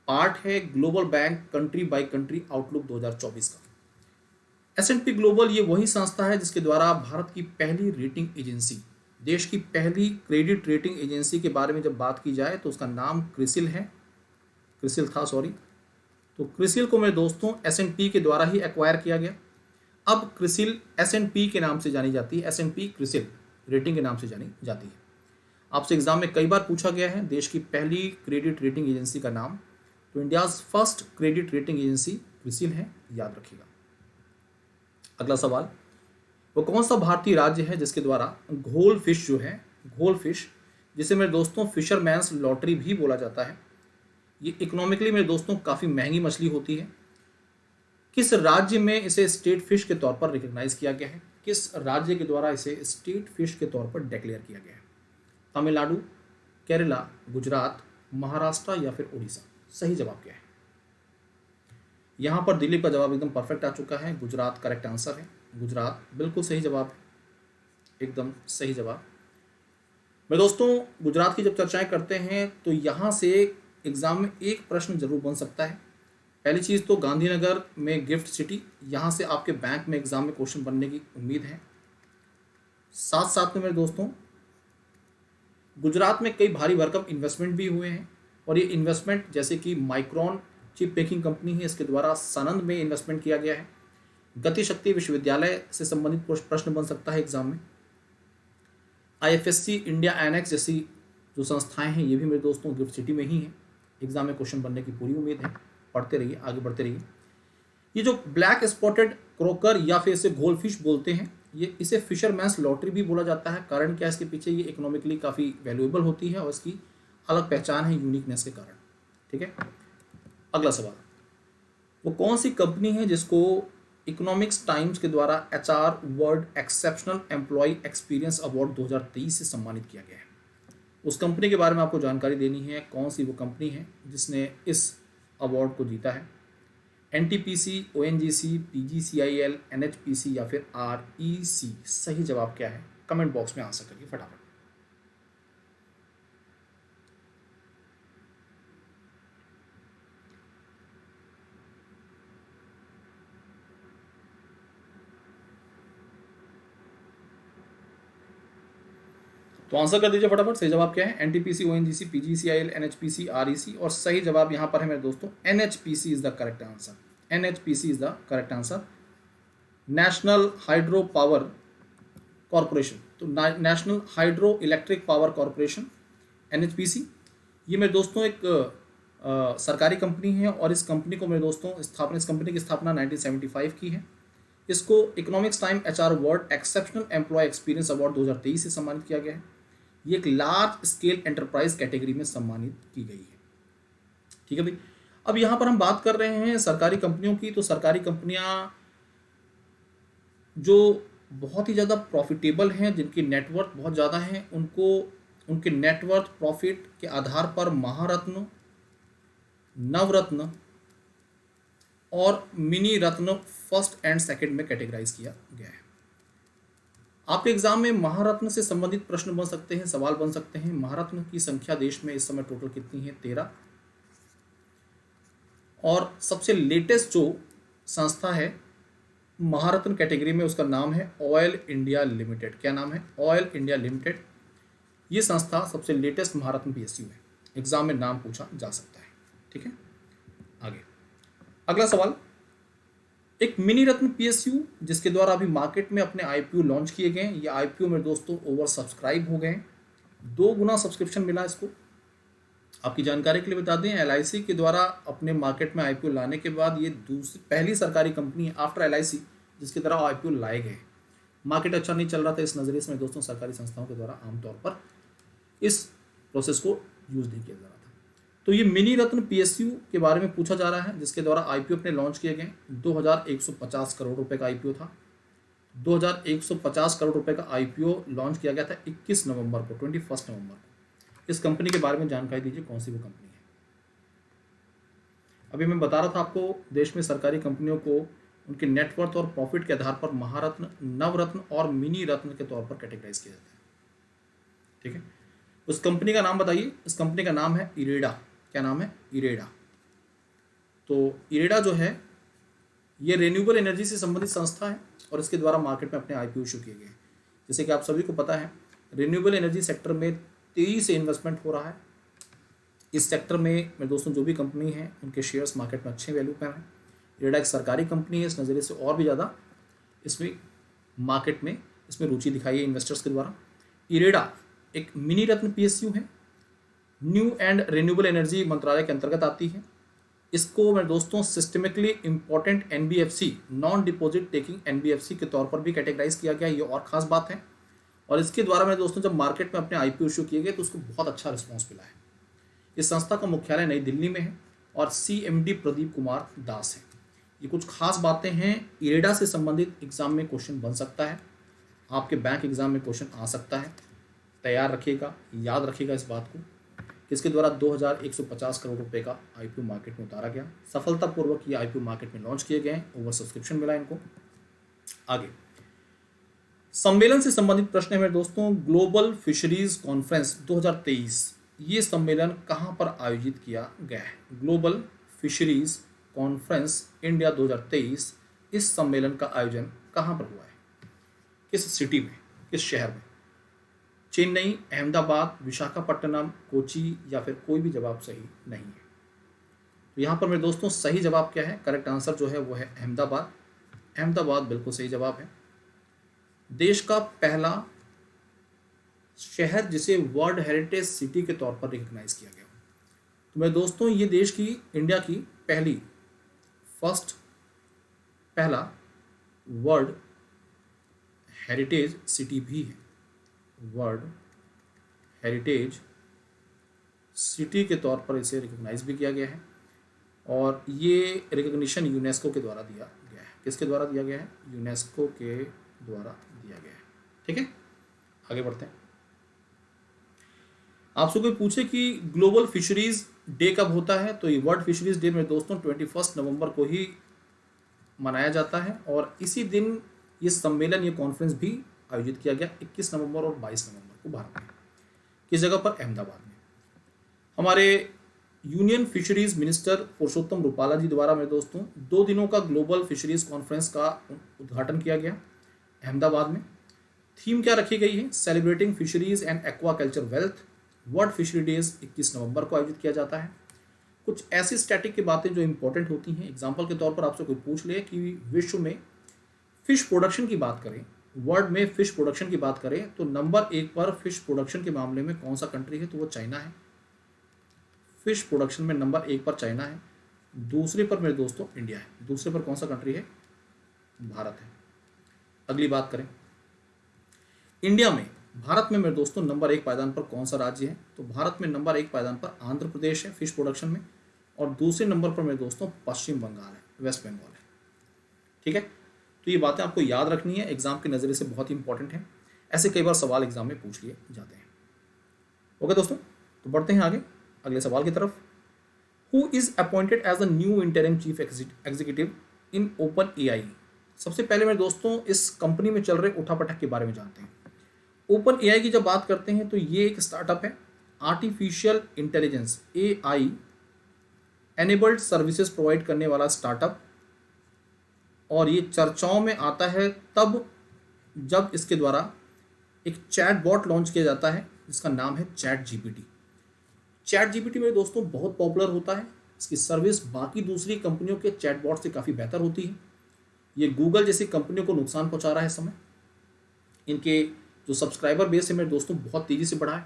पार्ट है global bank country by country outlook 2024 का। S&P ग्लोबल ये वही संस्था है जिसके द्वारा भारत की पहली रेटिंग एजेंसी, देश की पहली क्रेडिट रेटिंग एजेंसी के बारे में जब बात की जाए तो उसका नाम क्रिसिल है, क्रिसिल था सॉरी। तो क्रिसिल को मेरे दोस्तों S&P के द्वारा ही एक्वायर किया गया। अब क्रिसिल S&P के नाम से जानी जाती है, S&P क्रिसिल रेटिंग के नाम से जानी जाती है। आपसे एग्जाम में कई बार पूछा गया है देश की पहली क्रेडिट रेटिंग एजेंसी का नाम, तो India's first credit rating agency CRISIL है, याद रखिएगा। अगला सवाल, वो कौन सा भारतीय राज्य है जिसके द्वारा घोल फिश जो है, घोल फिश जिसे मेरे दोस्तों फिशरमैन्स लॉटरी भी बोला जाता है, ये इकोनॉमिकली मेरे दोस्तों काफ़ी महंगी मछली होती है, किस राज्य में इसे स्टेट फिश के तौर पर रिकॉग्नाइज किया गया है? किस राज्य के द्वारा इसे स्टेट फिश के तौर पर डिक्लेयर किया गया है? तमिलनाडु, केरला, गुजरात, महाराष्ट्र या फिर उड़ीसा? सही जवाब क्या है? यहाँ पर दिलीप का जवाब एकदम परफेक्ट आ चुका है, गुजरात करेक्ट आंसर है। गुजरात बिल्कुल सही जवाब है, एकदम सही जवाब। मेरे दोस्तों, गुजरात की जब चर्चाएं करते हैं तो यहाँ से एग्जाम में एक प्रश्न जरूर बन सकता है। पहली चीज़ तो गांधीनगर में गिफ्ट सिटी, यहाँ से आपके बैंक में एग्जाम में क्वेश्चन बनने की उम्मीद है। साथ साथ में मेरे दोस्तों, गुजरात में कई भारी भरकम इन्वेस्टमेंट भी हुए हैं और ये इन्वेस्टमेंट जैसे कि माइक्रॉन चिप मेकिंग कंपनी है, इसके द्वारा सनंद में इन्वेस्टमेंट किया गया है। गति शक्ति विश्वविद्यालय से संबंधित प्रश्न बन सकता है एग्जाम में। IFSC इंडिया एनेक्स जैसी जो संस्थाएं हैं ये भी मेरे दोस्तों गिफ्ट सिटी में ही हैं। एग्जाम में क्वेश्चन बनने की पूरी उम्मीद है, पढ़ते रहिए, आगे बढ़ते रहिए। ये जो ब्लैक स्पॉटेड क्रोकर या फिर इसे गोल्ड फिश बोलते हैं, ये इसे फिशरमैन्स लॉटरी भी बोला जाता है। कारण क्या है इसके पीछे? ये इकोनॉमिकली काफ़ी वैल्यूएबल होती है और इसकी अलग पहचान है यूनिकनेस के कारण। ठीक है, अगला सवाल, वो कौन सी कंपनी है जिसको इकोनॉमिक्स टाइम्स के द्वारा HR World Exceptional Employee Experience Award 2023 से सम्मानित किया गया है? उस कंपनी के बारे में आपको जानकारी देनी है, कौन सी वो कंपनी है जिसने इस अवार्ड को जीता है? NTPC, ONGC, PGCIL, NHPC या फिर REC? सही जवाब क्या है? कमेंट बॉक्स में आंसर करिए फटाफट। तो आंसर कर दीजिए फटाफट, सही जवाब क्या है? NTPC, ONGC, PGCIL, NHPC, REC। और सही जवाब यहाँ पर है मेरे दोस्तों NHPC is the correct answer. NHPC is the correct answer, national hydro power corporation. तो national hydro electric power corporation NHPC, ये मेरे दोस्तों एक सरकारी कंपनी है और इस कंपनी को मेरे दोस्तों इस कंपनी की स्थापना 1975 की है। इसको Economics Time HR World Exceptional Employee Experience Award 2023 से सम्मानित किया गया है। ये एक लार्ज स्केल एंटरप्राइज कैटेगरी में सम्मानित की गई है। ठीक है भाई, अब यहाँ पर हम बात कर रहे हैं सरकारी कंपनियों की। तो सरकारी कंपनियां जो बहुत ही ज़्यादा प्रॉफिटेबल हैं, जिनकी नेटवर्थ बहुत ज़्यादा है, उनको उनके नेटवर्थ प्रॉफिट के आधार पर महारत्न, नवरत्न और mini Ratna first and second में कैटेगराइज किया गया है। आपके एग्जाम में महारत्न से संबंधित प्रश्न बन सकते हैं, सवाल बन सकते हैं। महारत्न की संख्या देश में इस समय टोटल कितनी है? 13। और सबसे लेटेस्ट जो संस्था है महारत्न कैटेगरी में, उसका नाम है ऑयल इंडिया लिमिटेड। क्या नाम है? Oil India limited. ये संस्था सबसे लेटेस्ट महारत्न PSU है, एग्जाम में नाम पूछा जा सकता है। ठीक है, आगे अगला सवाल, एक मिनी रत्न PSU जिसके द्वारा अभी मार्केट में अपने IPO लॉन्च किए गए। ये IPO मेरे दोस्तों ओवर सब्सक्राइब हो गए, 2 गुना सब्सक्रिप्शन मिला इसको। आपकी जानकारी के लिए बता दें, एलआईसी के द्वारा अपने मार्केट में आईपीओ लाने के बाद ये पहली सरकारी कंपनी है आफ्टर एलआईसी जिसके द्वारा आईपीओ लाए गए। मार्केट अच्छा नहीं चल रहा था, इस नज़रिए से दोस्तों सरकारी संस्थाओं के द्वारा आमतौर पर इस प्रोसेस को यूज़ नहीं किया जा रहा था। तो ये मिनी रत्न पीएसयू के बारे में पूछा जा रहा है जिसके द्वारा आईपीओ अपने लॉन्च किए गए। 2150 करोड़ रुपए का आईपीओ था। 2150 करोड़ रुपए का आईपीओ लॉन्च किया गया था 21 नवंबर को, 21 नवंबर को। इस कंपनी के बारे में जानकारी दीजिए, कौन सी वो कंपनी है। अभी मैं बता रहा था आपको, देश में सरकारी कंपनियों को उनके नेटवर्थ और प्रॉफिट के आधार पर महारत्न, नवरत्न और मिनी रत्न के तौर पर कैटेगराइज किया जाता है। ठीक है, उस कंपनी का नाम बताइए। इस कंपनी का नाम है इरेडा। क्या नाम है? इरेडा। तो इरेडा जो है ये रिन्यूएबल एनर्जी से संबंधित संस्था है और इसके द्वारा मार्केट में अपने आईपीओ इशू किए गए। जैसे कि आप सभी को पता है, रिन्यूएबल एनर्जी सेक्टर में तेजी से इन्वेस्टमेंट हो रहा है। इस सेक्टर में मेरे दोस्तों जो भी कंपनी है उनके शेयर्स मार्केट में अच्छे वैल्यू पर हैं। इरेडा एक सरकारी कंपनी है, इस नज़रिए से और भी ज़्यादा इसमें मार्केट में इसमें रुचि दिखाई है इन्वेस्टर्स के द्वारा। इरेडा एक मिनी रत्न पीएसयू है, न्यू एंड रिन्यूएबल एनर्जी मंत्रालय के अंतर्गत आती है। इसको मेरे दोस्तों systemically important NBFC, non deposit taking NBFC के तौर पर भी कैटेगराइज किया गया, ये और ख़ास बात है। और इसके द्वारा मेरे दोस्तों जब मार्केट में अपने आईपीओ इशू किए गए तो उसको बहुत अच्छा रिस्पॉन्स मिला है। इस संस्था का मुख्यालय नई दिल्ली में है और सीएमडी प्रदीप कुमार दास है। ये कुछ खास बातें हैं। इरेडा से संबंधित एग्जाम में क्वेश्चन बन सकता है, आपके बैंक एग्जाम में क्वेश्चन आ सकता है। तैयार रखिएगा, याद रखिएगा इस बात को। इसके द्वारा 2150 करोड़ रुपए का आईपीओ मार्केट में उतारा गया। सफलतापूर्वक ये आईपीओ मार्केट में लॉन्च किए गए, ओवर सब्सक्रिप्शन मिला इनको। आगे सम्मेलन से संबंधित प्रश्न है मेरे दोस्तों। ग्लोबल फिशरीज कॉन्फ्रेंस 2023, ये सम्मेलन कहाँ पर आयोजित किया गया है? ग्लोबल फिशरीज कॉन्फ्रेंस इंडिया 2023, इस सम्मेलन का आयोजन कहाँ पर हुआ है? किस सिटी में, किस शहर में? चेन्नई, अहमदाबाद, विशाखापट्टनम, कोची या फिर कोई भी जवाब सही नहीं है। तो यहाँ पर मेरे दोस्तों सही जवाब क्या है? करेक्ट आंसर जो है वो है अहमदाबाद। अहमदाबाद बिल्कुल सही जवाब है। देश का पहला शहर जिसे वर्ल्ड हेरिटेज सिटी के तौर पर रिकॉग्नाइज किया गया। तो मेरे दोस्तों ये देश की, इंडिया की पहला वर्ल्ड हेरिटेज सिटी भी है। वर्ल्ड हेरिटेज सिटी के तौर पर इसे रिकॉग्नाइज भी किया गया है और ये रिकॉग्निशन यूनेस्को के द्वारा दिया गया है। किसके द्वारा दिया गया है? यूनेस्को के द्वारा दिया गया है। ठीक है, आगे बढ़ते हैं। आपसे कोई पूछे कि ग्लोबल फिशरीज डे कब होता है, तो ये वर्ल्ड फिशरीज डे मेरे दोस्तों 21 नवंबर को ही मनाया जाता है और इसी दिन ये सम्मेलन, ये कॉन्फ्रेंस भी आयोजित किया गया 21 नवंबर और 22 नवंबर को भारत में। किस जगह पर? अहमदाबाद में। हमारे यूनियन फिशरीज मिनिस्टर पुरुषोत्तम रूपाला जी द्वारा मेरे दोस्तों 2 दिनों का ग्लोबल फिशरीज कॉन्फ्रेंस का उद्घाटन किया गया अहमदाबाद में। थीम क्या रखी गई है? Celebrating fisheries and aquaculture wealth. World fishery days 21 नवंबर को आयोजित किया जाता है। कुछ ऐसी स्टैटिक की बातें जो इंपॉर्टेंट होती हैं, एग्जाम्पल के तौर पर आपसे कोई पूछ ले कि विश्व में फिश प्रोडक्शन की बात करें, वर्ल्ड में फिश प्रोडक्शन की बात करें तो नंबर 1 पर फिश प्रोडक्शन के मामले में कौन सा कंट्री है? तो वो चाइना है। फिश प्रोडक्शन में नंबर 1 पर चाइना है। दूसरे पर मेरे दोस्तों इंडिया है। दूसरे पर कौन सा कंट्री है? भारत है। अगली बात करें इंडिया में, भारत में मेरे दोस्तों नंबर 1 पायदान पर कौन सा राज्य है? तो भारत में नंबर 1 पायदान पर आंध्र प्रदेश है फिश प्रोडक्शन में और दूसरे नंबर पर मेरे दोस्तों पश्चिम बंगाल है, वेस्ट बंगाल है। ठीक है, तो ये बातें आपको याद रखनी है, एग्जाम के नज़रिए से बहुत ही इंपॉर्टेंट है। ऐसे कई बार सवाल एग्जाम में पूछ लिए जाते हैं। ओके दोस्तों, तो बढ़ते हैं आगे अगले सवाल की तरफ। Who is appointed as the new interim chief executive in OpenAI? सबसे पहले मेरे दोस्तों इस कंपनी में चल रहे उठापटक के बारे में जानते हैं। ओपन एआई की जब बात करते हैं तो ये एक स्टार्टअप है, artificial intelligence AI enabled services provide करने वाला स्टार्टअप, और ये चर्चाओं में आता है तब जब इसके द्वारा एक चैट बॉट लॉन्च किया जाता है जिसका नाम है चैट जीपीटी। चैट जीपीटी मेरे दोस्तों बहुत पॉपुलर होता है। इसकी सर्विस बाकी दूसरी कंपनियों के चैट बॉट से काफ़ी बेहतर होती है। ये गूगल जैसी कंपनियों को नुकसान पहुंचा रहा है इस समय। इनके जो सब्सक्राइबर बेस है मेरे दोस्तों बहुत तेज़ी से बढ़ा है।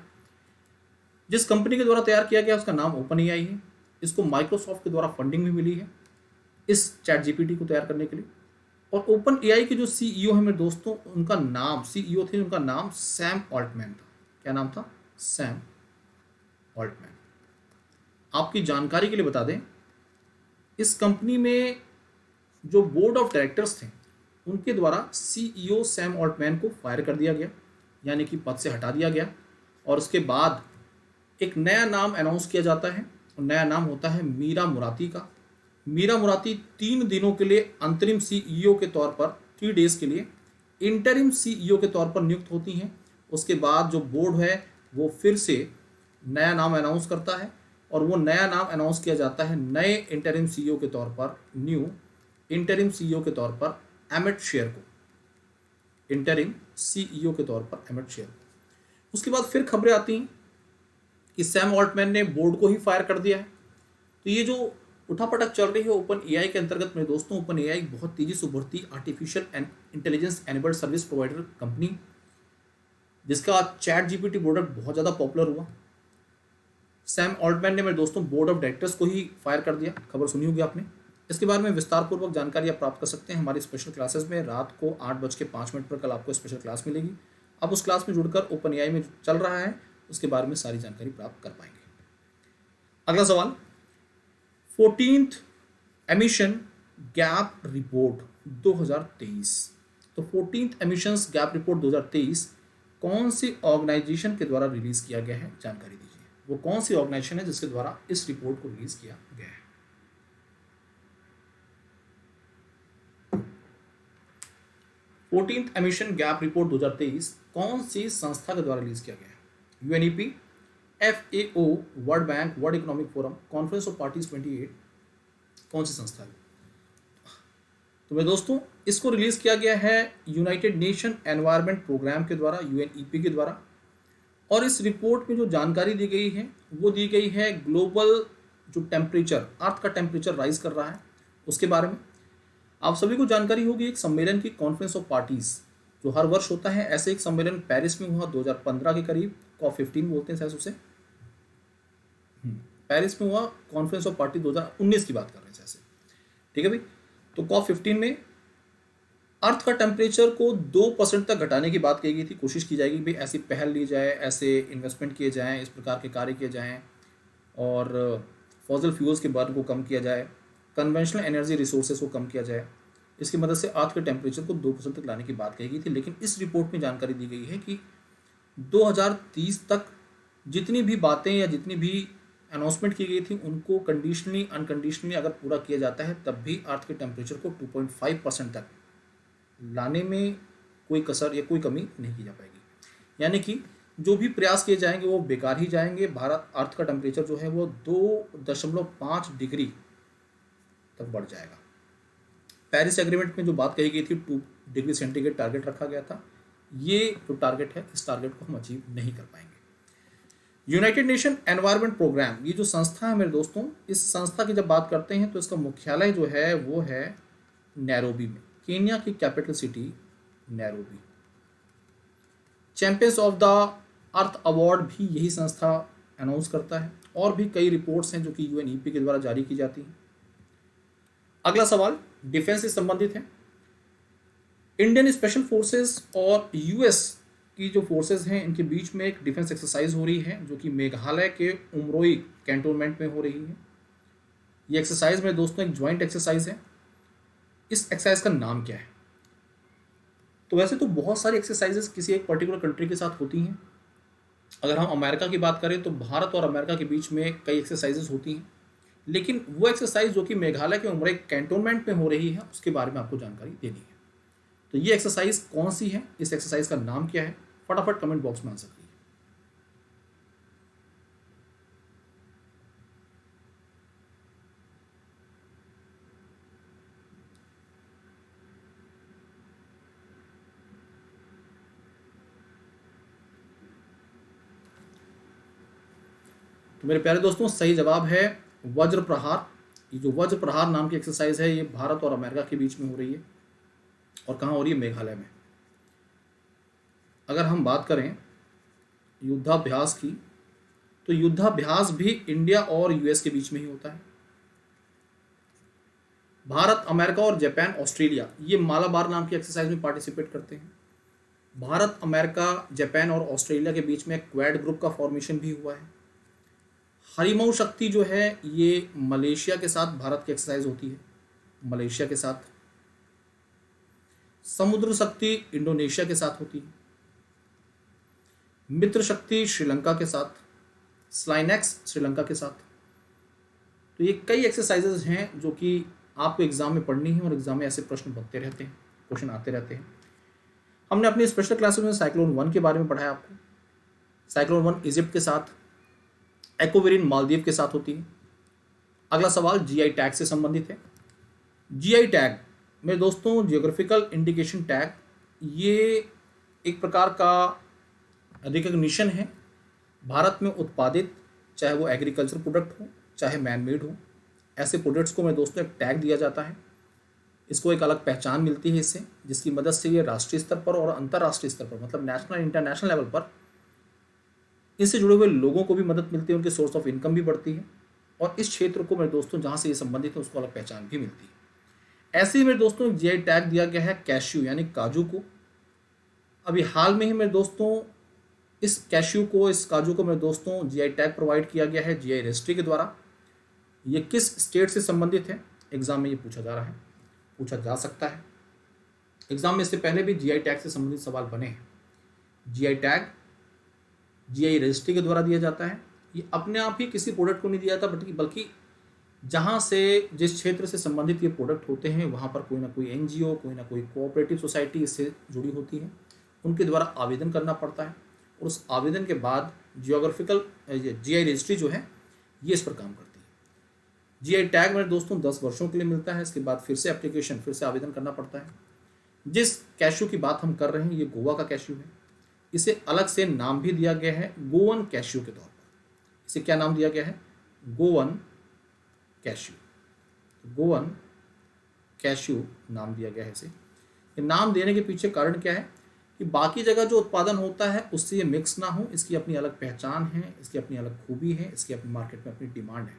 जिस कंपनी के द्वारा तैयार किया गया उसका नाम ओपन एआई है। इसको माइक्रोसॉफ्ट के द्वारा फंडिंग भी मिली है इस चैट जीपीटी को तैयार करने के लिए। और ओपन एआई के जो सीईओ हैं मेरे दोस्तों, उनका नाम, सीईओ थे, उनका नाम सैम ऑल्टमैन था। क्या नाम था? Sam Altman. आपकी जानकारी के लिए बता दें, इस कंपनी में जो बोर्ड ऑफ डायरेक्टर्स थे उनके द्वारा सीईओ सैम ऑल्टमैन को फायर कर दिया गया, यानी कि पद से हटा दिया गया। और उसके बाद एक नया नाम अनाउंस किया जाता है, और नया नाम होता है मीरा मुराती का। मीरा मुराती 3 दिनों के लिए अंतरिम सीईओ के तौर पर, 3 डेज के लिए इंटरिम सीईओ के तौर पर नियुक्त होती हैं। उसके बाद जो बोर्ड है वो फिर से नया नाम अनाउंस करता है, और वो नया नाम अनाउंस किया जाता है नए इंटरिम सीईओ के तौर पर, न्यू इंटरिम सीईओ के तौर पर एमिट शेयर को, इंटरिम सीईओ के तौर पर एमिट शेयर को। उसके बाद फिर खबरें आती हैं कि सैम ऑल्टमैन ने बोर्ड को ही फायर कर दिया है। तो ये जो उठापटक चल रही है ओपन एआई के अंतर्गत मेरे दोस्तों, ओपन एआई बहुत तेजी से उभरती artificial intelligence enabled service provider company, जिसका चैट जीपीटी प्रोडक्ट बहुत ज़्यादा पॉपुलर हुआ। सैम ऑल्टमैन ने मेरे दोस्तों बोर्ड ऑफ डायरेक्टर्स को ही फायर कर दिया। खबर सुनी होगी आपने। इसके बारे में विस्तारपूर्वक जानकारी आप प्राप्त कर सकते हैं हमारी स्पेशल क्लासेस में। रात को 8:05 पर कल आपको स्पेशल क्लास मिलेगी। आप उस क्लास में जुड़कर ओपन एआई में जो चल रहा है उसके बारे में सारी जानकारी प्राप्त कर पाएंगे। अगला सवाल, 14th एमिशन गैप रिपोर्ट 2023। तो 14th एमिशंस गैप रिपोर्ट 2023 कौन सी ऑर्गेनाइजेशन के द्वारा रिलीज किया गया है? जानकारी दीजिए। वो कौन सी ऑर्गेनाइजेशन है जिसके द्वारा इस रिपोर्ट को रिलीज किया गया है? 14th एमिशन गैप रिपोर्ट 2023 कौन सी संस्था के द्वारा रिलीज किया गया है? UNEP, FAO, world bank, world economic forum, conference of parties 28, कौन सी संस्था है? तो मेरे दोस्तों, इसको रिलीज किया गया है यूनाइटेड नेशन एनवायरनमेंट प्रोग्राम के द्वारा, यूएनईपी के द्वारा। और इस रिपोर्ट में जो जानकारी दी गई है वो दी गई है ग्लोबल जो टेम्परेचर, अर्थ का टेम्परेचर राइज कर रहा है उसके बारे में। आप सभी को जानकारी होगी एक सम्मेलन की, कॉन्फ्रेंस ऑफ पार्टीज, जो हर वर्ष होता है। ऐसे एक सम्मेलन पेरिस में हुआ 2015 के करीब, COP15 बोलते हैं शायद उसे। पेरिस में हुआ कॉन्फ्रेंस ऑफ पार्टी 2019 की बात कर रहे हैं जैसे, ठीक है भाई। तो COP15 में अर्थ का टेम्परेचर को 2% तक घटाने की बात कही गई थी। कोशिश की जाएगी भाई ऐसी पहल ली जाए, ऐसे इन्वेस्टमेंट किए जाएं, इस प्रकार के कार्य किए जाएं, और फॉसिल फ्यूल्स के बर्न को कम किया जाए, कन्वेंशनल एनर्जी रिसोर्सेज को कम किया जाए। इसकी मदद से अर्थ के टेम्परेचर को 2% तक लाने की बात कही गई थी। लेकिन इस रिपोर्ट में जानकारी दी गई है कि 2030 तक जितनी भी बातें या जितनी भी अनाउंसमेंट की गई थी उनको कंडीशनली, अनकंडीशनली अगर पूरा किया जाता है तब भी अर्थ के टेम्परेचर को 2.5% तक लाने में कोई कसर या कोई कमी नहीं की जा पाएगी। यानी कि जो भी प्रयास किए जाएंगे वो बेकार ही जाएंगे। भारत अर्थ का टेम्परेचर जो है वो 2.5 डिग्री तक बढ़ जाएगा। पेरिस एग्रीमेंट में जो बात कही गई थी 2 डिग्री सेंटीग्रेड टारगेट रखा गया था, ये जो टारगेट है इस टारगेट को हम अचीव नहीं कर पाएंगे। यूनाइटेड नेशन एनवायरनमेंट प्रोग्राम, ये जो संस्था है मेरे दोस्तों, इस संस्था की जब बात करते हैं तो इसका मुख्यालय जो है वो है नैरोबी में, केन्या की capital city Nairobi. Champions of the earth award भी यही संस्था अनाउंस करता है। और भी कई रिपोर्ट्स हैं जो कि यूएनईपी के द्वारा जारी की जाती हैं। अगला सवाल डिफेंस से संबंधित है। इंडियन स्पेशल फोर्सेस और यूएस की जो फोर्सेस हैं इनके बीच में एक डिफेंस एक्सरसाइज हो रही है जो कि मेघालय के उमरोई कैंटोनमेंट में हो रही है। ये एक्सरसाइज में दोस्तों एक ज्वाइंट एक्सरसाइज है। इस एक्सरसाइज का नाम क्या है? तो वैसे तो बहुत सारी एक्सरसाइजेस किसी एक पर्टिकुलर कंट्री के साथ होती हैं। अगर हम अमेरिका की बात करें तो भारत और अमेरिका के बीच में कई एक्सरसाइजेस होती हैं, लेकिन वो एक्सरसाइज जो कि मेघालय के उमरोई कैंटोनमेंट में हो रही है उसके बारे में आपको जानकारी देनी है। तो ये एक्सरसाइज कौन सी है, इस एक्सरसाइज का नाम क्या है? फटाफट कमेंट बॉक्स में आंसर कीजिए। तो मेरे प्यारे दोस्तों, सही जवाब है वज्र प्रहार। ये जो वज्र प्रहार नाम की एक्सरसाइज है ये भारत और अमेरिका के बीच में हो रही है। और कहाँ हो रही है? मेघालय में। अगर हम बात करें युद्धाभ्यास की तो युद्धाभ्यास भी इंडिया और यूएस के बीच में ही होता है। भारत, अमेरिका और जापान, ऑस्ट्रेलिया ये मालाबार नाम की एक्सरसाइज में पार्टिसिपेट करते हैं। भारत, अमेरिका, जापान और ऑस्ट्रेलिया के बीच में क्वाड ग्रुप का फॉर्मेशन भी हुआ है। हरिमऊ शक्ति जो है ये मलेशिया के साथ भारत की एक्सरसाइज होती है, मलेशिया के साथ। समुद्र शक्ति इंडोनेशिया के साथ होती है। मित्र शक्ति श्रीलंका के साथ, स्लाइनेक्स श्रीलंका के साथ। तो ये कई एक्सरसाइजेज हैं जो कि आपको एग्जाम में पढ़नी है और एग्जाम में ऐसे प्रश्न बनते रहते हैं, क्वेश्चन आते रहते हैं। हमने अपनी स्पेशल क्लासेस में साइक्लोन 1 के बारे में पढ़ाया आपको। साइक्लोन 1 इजिप्ट के साथ, एक्वावेरिन मालदीव के साथ होती है। अगला सवाल जीआई टैग से संबंधित है। जीआई टैग मेरे दोस्तों, जियोग्राफिकल इंडिकेशन टैग, ये एक प्रकार का रिकग्निशन है भारत में उत्पादित, चाहे वो एग्रीकल्चर प्रोडक्ट हो चाहे मैन मेड हो, ऐसे प्रोडक्ट्स को मेरे दोस्तों एक टैग दिया जाता है। इसको एक अलग पहचान मिलती है इससे, जिसकी मदद से ये राष्ट्रीय स्तर पर और अंतर्राष्ट्रीय स्तर पर, मतलब नेशनल इंटरनेशनल लेवल पर, इससे जुड़े हुए लोगों को भी मदद मिलती है, उनके सोर्स ऑफ इनकम भी बढ़ती है और इस क्षेत्र को मेरे दोस्तों जहाँ से ये संबंधित है उसको अलग पहचान भी मिलती है। ऐसे ही मेरे दोस्तों जीआई टैग दिया गया है कैश्यू यानी काजू को। अभी हाल में ही मेरे दोस्तों इस कैश्यू को, इस काजू को मेरे दोस्तों जीआई टैग प्रोवाइड किया गया है जीआई रजिस्ट्री के द्वारा। ये किस स्टेट से संबंधित है, एग्जाम में ये पूछा जा रहा है, पूछा जा सकता है। एग्जाम में इससे पहले भी जीआई टैग से संबंधित सवाल बने हैं। जीआई टैग जीआई रजिस्ट्री के द्वारा दिया जाता है। ये अपने आप ही किसी प्रोडक्ट को नहीं दिया जाता, बल्कि जहाँ से, जिस क्षेत्र से संबंधित ये प्रोडक्ट होते हैं वहाँ पर कोई ना कोई एनजीओ, कोई ना कोई कोऑपरेटिव सोसाइटी इससे जुड़ी होती है, उनके द्वारा आवेदन करना पड़ता है और उस आवेदन के बाद जियोग्राफिकल जीआई रजिस्ट्री जो है ये इस पर काम करती है। जीआई टैग मेरे दोस्तों 10 वर्षों के लिए मिलता है। इसके बाद फिर से एप्लीकेशन, फिर से आवेदन करना पड़ता है। जिस कैश्यू की बात हम कर रहे हैं ये गोवा का कैश्यू है। इसे अलग से नाम भी दिया गया है गोवन कैश्यू के तौर पर। इसे क्या नाम दिया गया है? गोवन कैश्यू। गोवन कैश्यू नाम दिया गया है इसे। ये नाम देने के पीछे कारण क्या है कि बाकी जगह जो उत्पादन होता है उससे ये मिक्स ना हो, इसकी अपनी अलग पहचान है, इसकी अपनी अलग खूबी है, इसकी अपनी मार्केट में अपनी डिमांड है।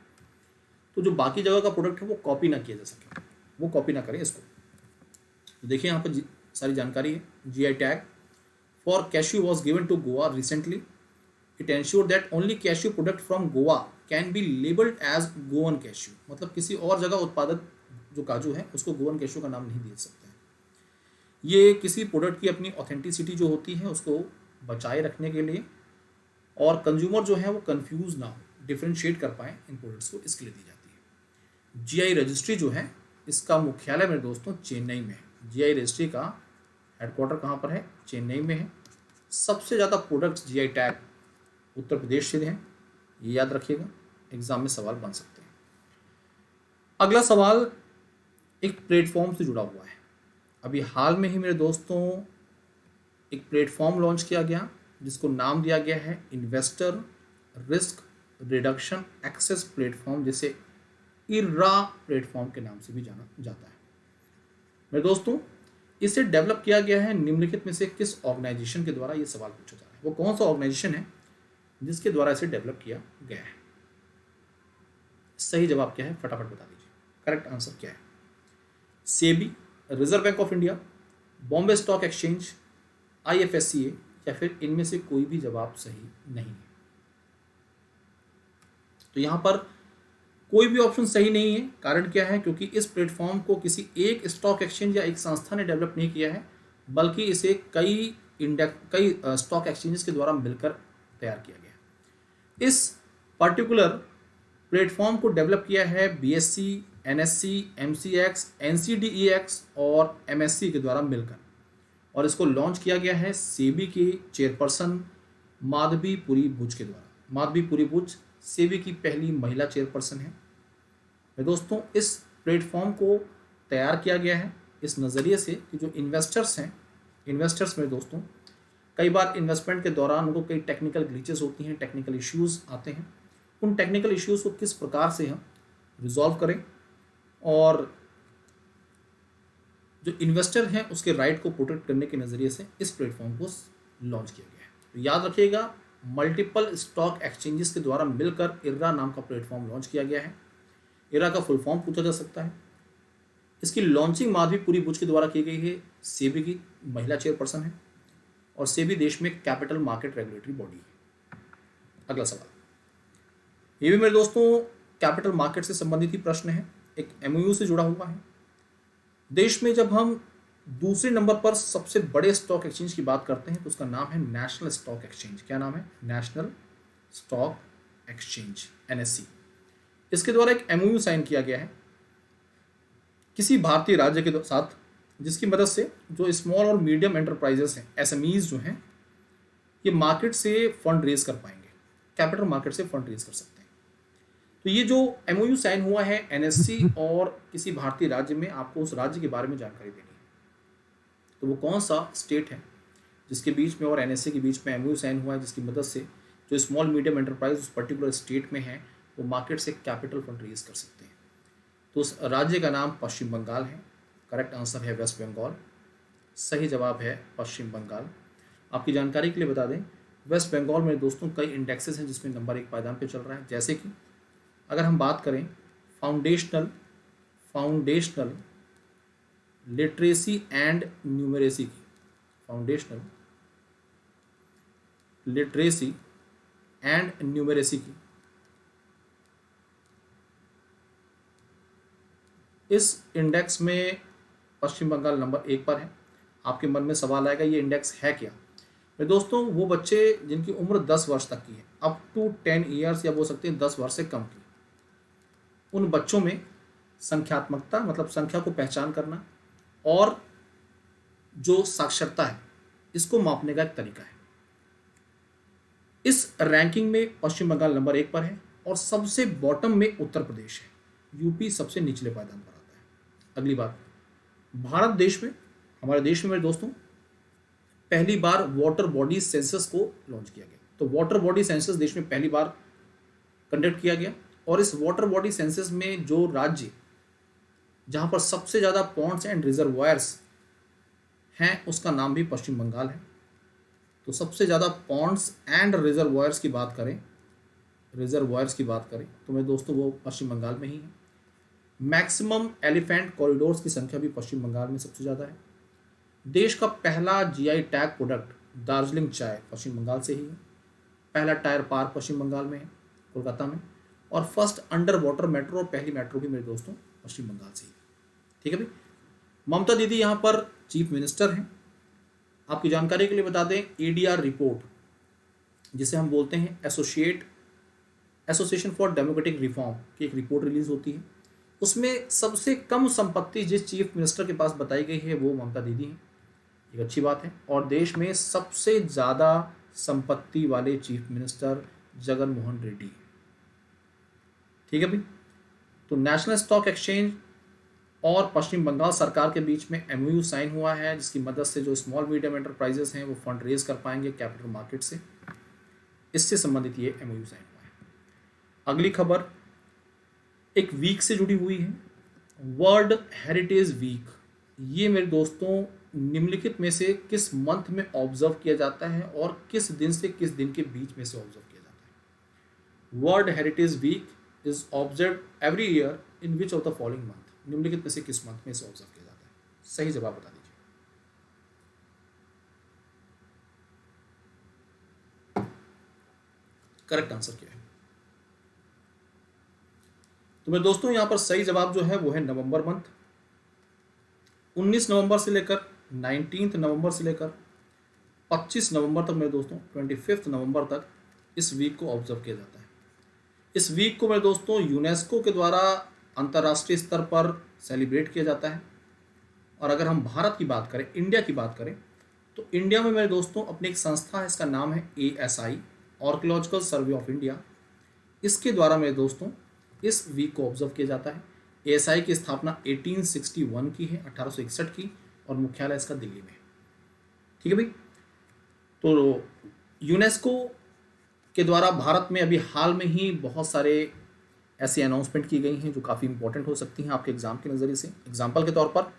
तो जो बाकी जगह का प्रोडक्ट है वो कॉपी ना किया जा सके, वो कॉपी ना करें इसको। तो देखिए यहाँ पर सारी जानकारी है। GI tag for cashew was given to Goa recently. It ensure that only cashew product from Goa can be labelled as Goan cashew. मतलब किसी और जगह उत्पादित जो काजू है उसको गोवन कैश्यू का नाम नहीं दे सकते हैं। ये किसी प्रोडक्ट की अपनी ऑथेंटिसिटी जो होती है उसको बचाए रखने के लिए और कंज्यूमर जो है वो कंफ्यूज ना हो, डिफ्रेंशिएट कर पाए इन प्रोडक्ट्स को, इसके लिए दी जाती है। जीआई रजिस्ट्री जो है इसका मुख्यालय मेरे दोस्तों चेन्नई में है। जीआई रजिस्ट्री का हेडक्वार्टर कहाँ पर है? चेन्नई में है। सबसे ज़्यादा products GI tag Uttar Pradesh से हैं, ये याद रखिएगा, एग्जाम में सवाल बन सकते हैं। अगला सवाल एक प्लेटफॉर्म से जुड़ा हुआ है। अभी हाल में ही मेरे दोस्तों एक प्लेटफॉर्म लॉन्च किया गया जिसको नाम दिया गया है investor risk reduction access platform, जिसे इर्रा प्लेटफॉर्म के नाम से भी जाना जाता है। मेरे दोस्तों इसे डेवलप किया गया है निम्नलिखित में से किस ऑर्गेनाइजेशन के द्वारा? ये सवाल पूछा जा रहा है। वो कौन सा ऑर्गेनाइजेशन है जिसके द्वारा इसे डेवलप किया गया है? सही जवाब क्या है फटाफट बता दीजिए। करेक्ट आंसर क्या है? SEBI, reserve bank of India, Bombay stock exchange, IFSCA, या फिर इनमें से कोई भी जवाब सही नहीं है। तो यहां पर कोई भी ऑप्शन सही नहीं है। कारण क्या है? क्योंकि इस प्लेटफॉर्म को किसी एक स्टॉक एक्सचेंज या एक संस्था ने डेवलप नहीं किया है, बल्कि इसे कई स्टॉक एक्सचेंजेस के द्वारा मिलकर तैयार किया गया। इस पर्टिकुलर प्लेटफॉर्म को डेवलप किया है बीएससी, एनएससी, एमसीएक्स, एनसीडीईएक्स और एमएससी के द्वारा मिलकर, और इसको लॉन्च किया गया है सेबी के चेयरपर्सन माधवी पुरी भुज के द्वारा। माधवी पुरी भुज सेबी की पहली महिला चेयरपर्सन है। मेरे दोस्तों इस प्लेटफॉर्म को तैयार किया गया है इस नज़रिए से कि जो इन्वेस्टर्स हैं, इन्वेस्टर्स मेरे दोस्तों कई बार इन्वेस्टमेंट के दौरान उनको कई टेक्निकल ग्लिचेस होती हैं, टेक्निकल इश्यूज़ आते हैं। उन टेक्निकल इश्यूज़ को किस प्रकार से हम रिजॉल्व करें और जो इन्वेस्टर हैं उसके राइट को प्रोटेक्ट करने के नज़रिए से इस प्लेटफॉर्म को लॉन्च किया गया है। तो याद रखिएगा मल्टीपल स्टॉक एक्सचेंजेस के द्वारा मिलकर इर्रा नाम का प्लेटफॉर्म लॉन्च किया गया है। इर्रा का फुल फॉर्म पूछा जा सकता है। इसकी लॉन्चिंग माधवी पुरी बुच के द्वारा की गई है। सेबी की महिला चेयरपर्सन है और सेबी देश में कैपिटल मार्केट रेगुलेटरी बॉडी है। अगला सवाल, ये भी मेरे दोस्तों कैपिटल मार्केट से संबंधित ही प्रश्न है, एक एमओयू से जुड़ा हुआ है। देश में जब हम दूसरे नंबर पर सबसे बड़े स्टॉक एक्सचेंज की बात करते हैं तो उसका नाम है नेशनल स्टॉक एक्सचेंज। क्या नाम है? National stock exchange, NSC. इसके द्वारा एक एमओयू साइन किया गया है किसी भारतीय राज्य के साथ, जिसकी मदद से जो स्मॉल और मीडियम एंटरप्राइजेस हैं, एसएमईज जो हैं, ये मार्केट से फंड रेज कर पाएंगे, कैपिटल मार्केट से फंड रेज कर सकते हैं। तो ये जो एमओयू साइन हुआ है एनएससी और किसी भारतीय राज्य में, आपको उस राज्य के बारे में जानकारी देनी है। तो वो कौन सा स्टेट है जिसके बीच में और एनएससी के बीच में एमओयू साइन हुआ है, जिसकी मदद से जो स्मॉल मीडियम एंटरप्राइज उस पर्टिकुलर स्टेट में है वो मार्केट से कैपिटल फंड रेज कर सकते हैं। तो उस राज्य का नाम पश्चिम बंगाल है। करेक्ट आंसर है वेस्ट बंगाल। सही जवाब है पश्चिम बंगाल। आपकी जानकारी के लिए बता दें, वेस्ट बंगाल में दोस्तों कई इंडेक्सेस हैं जिसमें नंबर 1 पायदान पे चल रहा है। जैसे कि अगर हम बात करें फाउंडेशनल लिटरेसी एंड न्यूमरेसी की, फाउंडेशनल लिटरेसी एंड न्यूमरेसी की, इस इंडेक्स में पश्चिम बंगाल नंबर 1 पर है। आपके मन में सवाल आएगा ये इंडेक्स है क्या? मेरे दोस्तों, वो बच्चे जिनकी उम्र 10 वर्ष तक की है, अप टू 10 ईयर्स, या बोल सकते हैं 10 वर्ष से कम की, उन बच्चों में संख्यात्मकता मतलब संख्या को पहचान करना और जो साक्षरता है इसको मापने का एक तरीका है। इस रैंकिंग में पश्चिम बंगाल नंबर 1 पर है और सबसे बॉटम में उत्तर प्रदेश है। यूपी सबसे निचले पायदान पर आता है। अगली बात, भारत देश में, हमारे देश में मेरे दोस्तों पहली बार वाटर बॉडी सेंसस को लॉन्च किया गया। तो वाटर बॉडी सेंसस देश में पहली बार कंडक्ट किया गया और इस वाटर बॉडी सेंसस में जो राज्य जहां पर सबसे ज़्यादा पॉन्ड्स एंड रिजर्वायर्स हैं उसका नाम भी पश्चिम बंगाल है। तो सबसे ज़्यादा पॉन्ड्स एंड रिजर्वायर्स की बात करें तो मेरे दोस्तों वो पश्चिम बंगाल में ही है। मैक्सिमम एलिफेंट कॉरिडोर्स की संख्या भी पश्चिम बंगाल में सबसे ज़्यादा है। देश का पहला जीआई टैग प्रोडक्ट दार्जिलिंग चाय पश्चिम बंगाल से ही है। पहला टायर पार्क पश्चिम बंगाल में है, कोलकाता में। और फर्स्ट अंडर वाटर मेट्रो और पहली मेट्रो भी मेरे दोस्तों पश्चिम बंगाल से ही है। ठीक है भाई। ममता दीदी यहाँ पर चीफ मिनिस्टर हैं। आपकी जानकारी के लिए बता दें, एडीआर रिपोर्ट, जिसे हम बोलते हैं एसोसिएशन फॉर डेमोक्रेटिक रिफॉर्म की एक रिपोर्ट रिलीज होती है। उसमें सबसे कम संपत्ति जिस चीफ मिनिस्टर के पास बताई गई है वो ममता दीदी हैं। एक अच्छी बात है। और देश में सबसे ज़्यादा संपत्ति वाले चीफ मिनिस्टर जगन मोहन रेड्डी हैं। ठीक है भाई। तो नेशनल स्टॉक एक्सचेंज और पश्चिम बंगाल सरकार के बीच में एमओयू साइन हुआ है, जिसकी मदद से जो स्मॉल मीडियम एंटरप्राइजेस हैं वो फंड रेज कर पाएंगे कैपिटल मार्केट से। इससे संबंधित ये एमओयू साइन हुआ है। अगली खबर एक वीक से जुड़ी हुई है, वर्ल्ड हेरिटेज वीक। ये मेरे दोस्तों निम्नलिखित में से किस मंथ में ऑब्जर्व किया जाता है और किस दिन से किस दिन के बीच में से ऑब्जर्व किया जाता है? World heritage week is observe every year in which of the following month? निम्नलिखित में से किस मंथ में से ऑब्जर्व किया जाता है? सही जवाब बता दीजिए। करेक्ट आंसर क्या है? तो मेरे दोस्तों यहाँ पर सही जवाब जो है वो है नवंबर मंथ। 19 नवंबर से लेकर 19 नवंबर से लेकर 25 नवंबर तक मेरे दोस्तों 25 नवंबर तक इस वीक को ऑब्जर्व किया जाता है। इस वीक को मेरे दोस्तों यूनेस्को के द्वारा अंतर्राष्ट्रीय स्तर पर सेलिब्रेट किया जाता है। और अगर हम भारत की बात करें, इंडिया की बात करें, तो इंडिया में मेरे दोस्तों अपनी एक संस्था है, इसका नाम है ASI, archaeological survey of India. इसके द्वारा मेरे दोस्तों इस वीक को ऑब्जर्व किया जाता है। ASI की स्थापना 1861 की है, 1861 की, और मुख्यालय इसका दिल्ली में है। ठीक है भाई। तो यूनेस्को के द्वारा भारत में अभी हाल में ही बहुत सारे ऐसी अनाउंसमेंट की गई हैं जो काफ़ी इंपॉर्टेंट हो सकती हैं आपके एग्जाम के नज़रिए से। एग्जाम्पल के तौर पर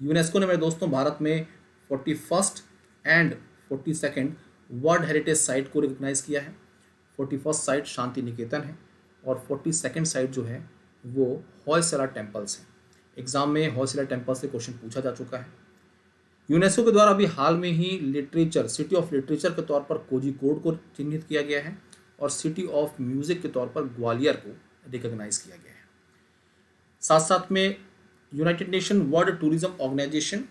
यूनेस्को ने मेरे दोस्तों भारत में 41st and 42nd world heritage site को रिकग्नाइज किया है। 41st साइट शांति निकेतन है और 42nd साइट जो है वो होयसला टेम्पल्स है। एग्जाम में होयसला टेम्पल से क्वेश्चन पूछा जा चुका है। यूनेस्को के द्वारा अभी हाल में ही लिटरेचर, सिटी ऑफ लिटरेचर के तौर पर कोझिकोड को चिन्हित किया गया है और सिटी ऑफ म्यूजिक के तौर पर ग्वालियर को रिकॉग्नाइज किया गया है। साथ साथ में United Nation World Tourism Organization,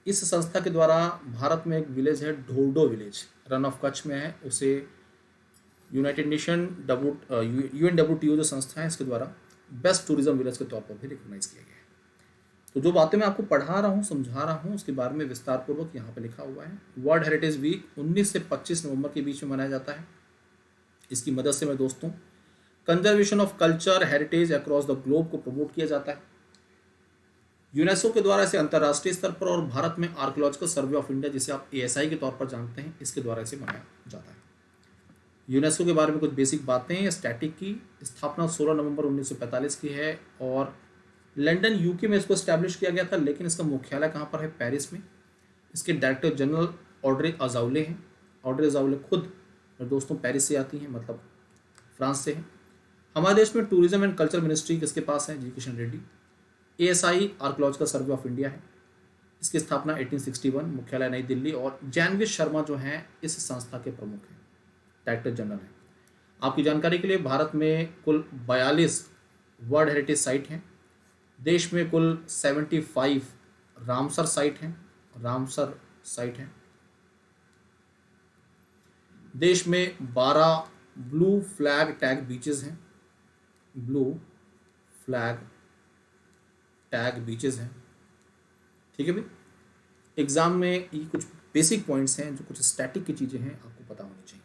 इस संस्था के द्वारा भारत में एक विलेज है ढोरडो विलेज, रन ऑफ कच्छ में है, उसे यूनाइटेड नेशन UNWTO जो संस्था है इसके द्वारा बेस्ट टूरिज्म विलेज के तौर पर भी रिकॉग्नाइज किया गया है। तो जो बातें मैं आपको पढ़ा रहा हूँ, समझा रहा हूँ, उसके बारे में विस्तार पूर्वक यहाँ पे लिखा हुआ है। वर्ल्ड हेरिटेज वीक 19 से 25 नवंबर के बीच में मनाया जाता है। इसकी मदद से मेरे दोस्तों conservation of culture heritage across the globe को प्रमोट किया जाता है। यूनेस्को के द्वारा इसे अंतर्राष्ट्रीय स्तर पर और भारत में आर्कियोलॉजिकल सर्वे ऑफ इंडिया, जिसे आप ASI के तौर पर जानते हैं, इसके द्वारा इसे मनाया जाता है। यूनेस्को के बारे में कुछ बेसिक बातें। स्टैटिक की स्थापना 16 नवंबर 1945 की है और लंदन UK में इसको स्टैब्लिश किया गया था, लेकिन इसका मुख्यालय कहाँ पर है? पेरिस में। इसके डायरेक्टर जनरल ऑड्रे अजाउले हैं। ऑड्रे अजाउले खुद दोस्तों पेरिस से आती हैं, मतलब फ्रांस से हैं। हमारे देश में टूरिज्म एंड कल्चर मिनिस्ट्री किसके पास है? G Kishan Reddy. ASI archaeological survey of India है, इसकी स्थापना 1861, मुख्यालय नई दिल्ली और जानवी शर्मा जो हैं इस संस्था के प्रमुख हैं, डायरेक्टर जनरल हैं। आपकी जानकारी के लिए भारत में कुल 42 वर्ल्ड हेरिटेज साइट हैं। देश में कुल 75 रामसर साइट हैं। देश में 12 ब्लू फ्लैग टैग बीचेस हैं। ठीक है भाई। एग्जाम में ये कुछ बेसिक पॉइंट्स हैं, जो कुछ स्टैटिक की चीज़ें हैं, आपको पता होनी चाहिए।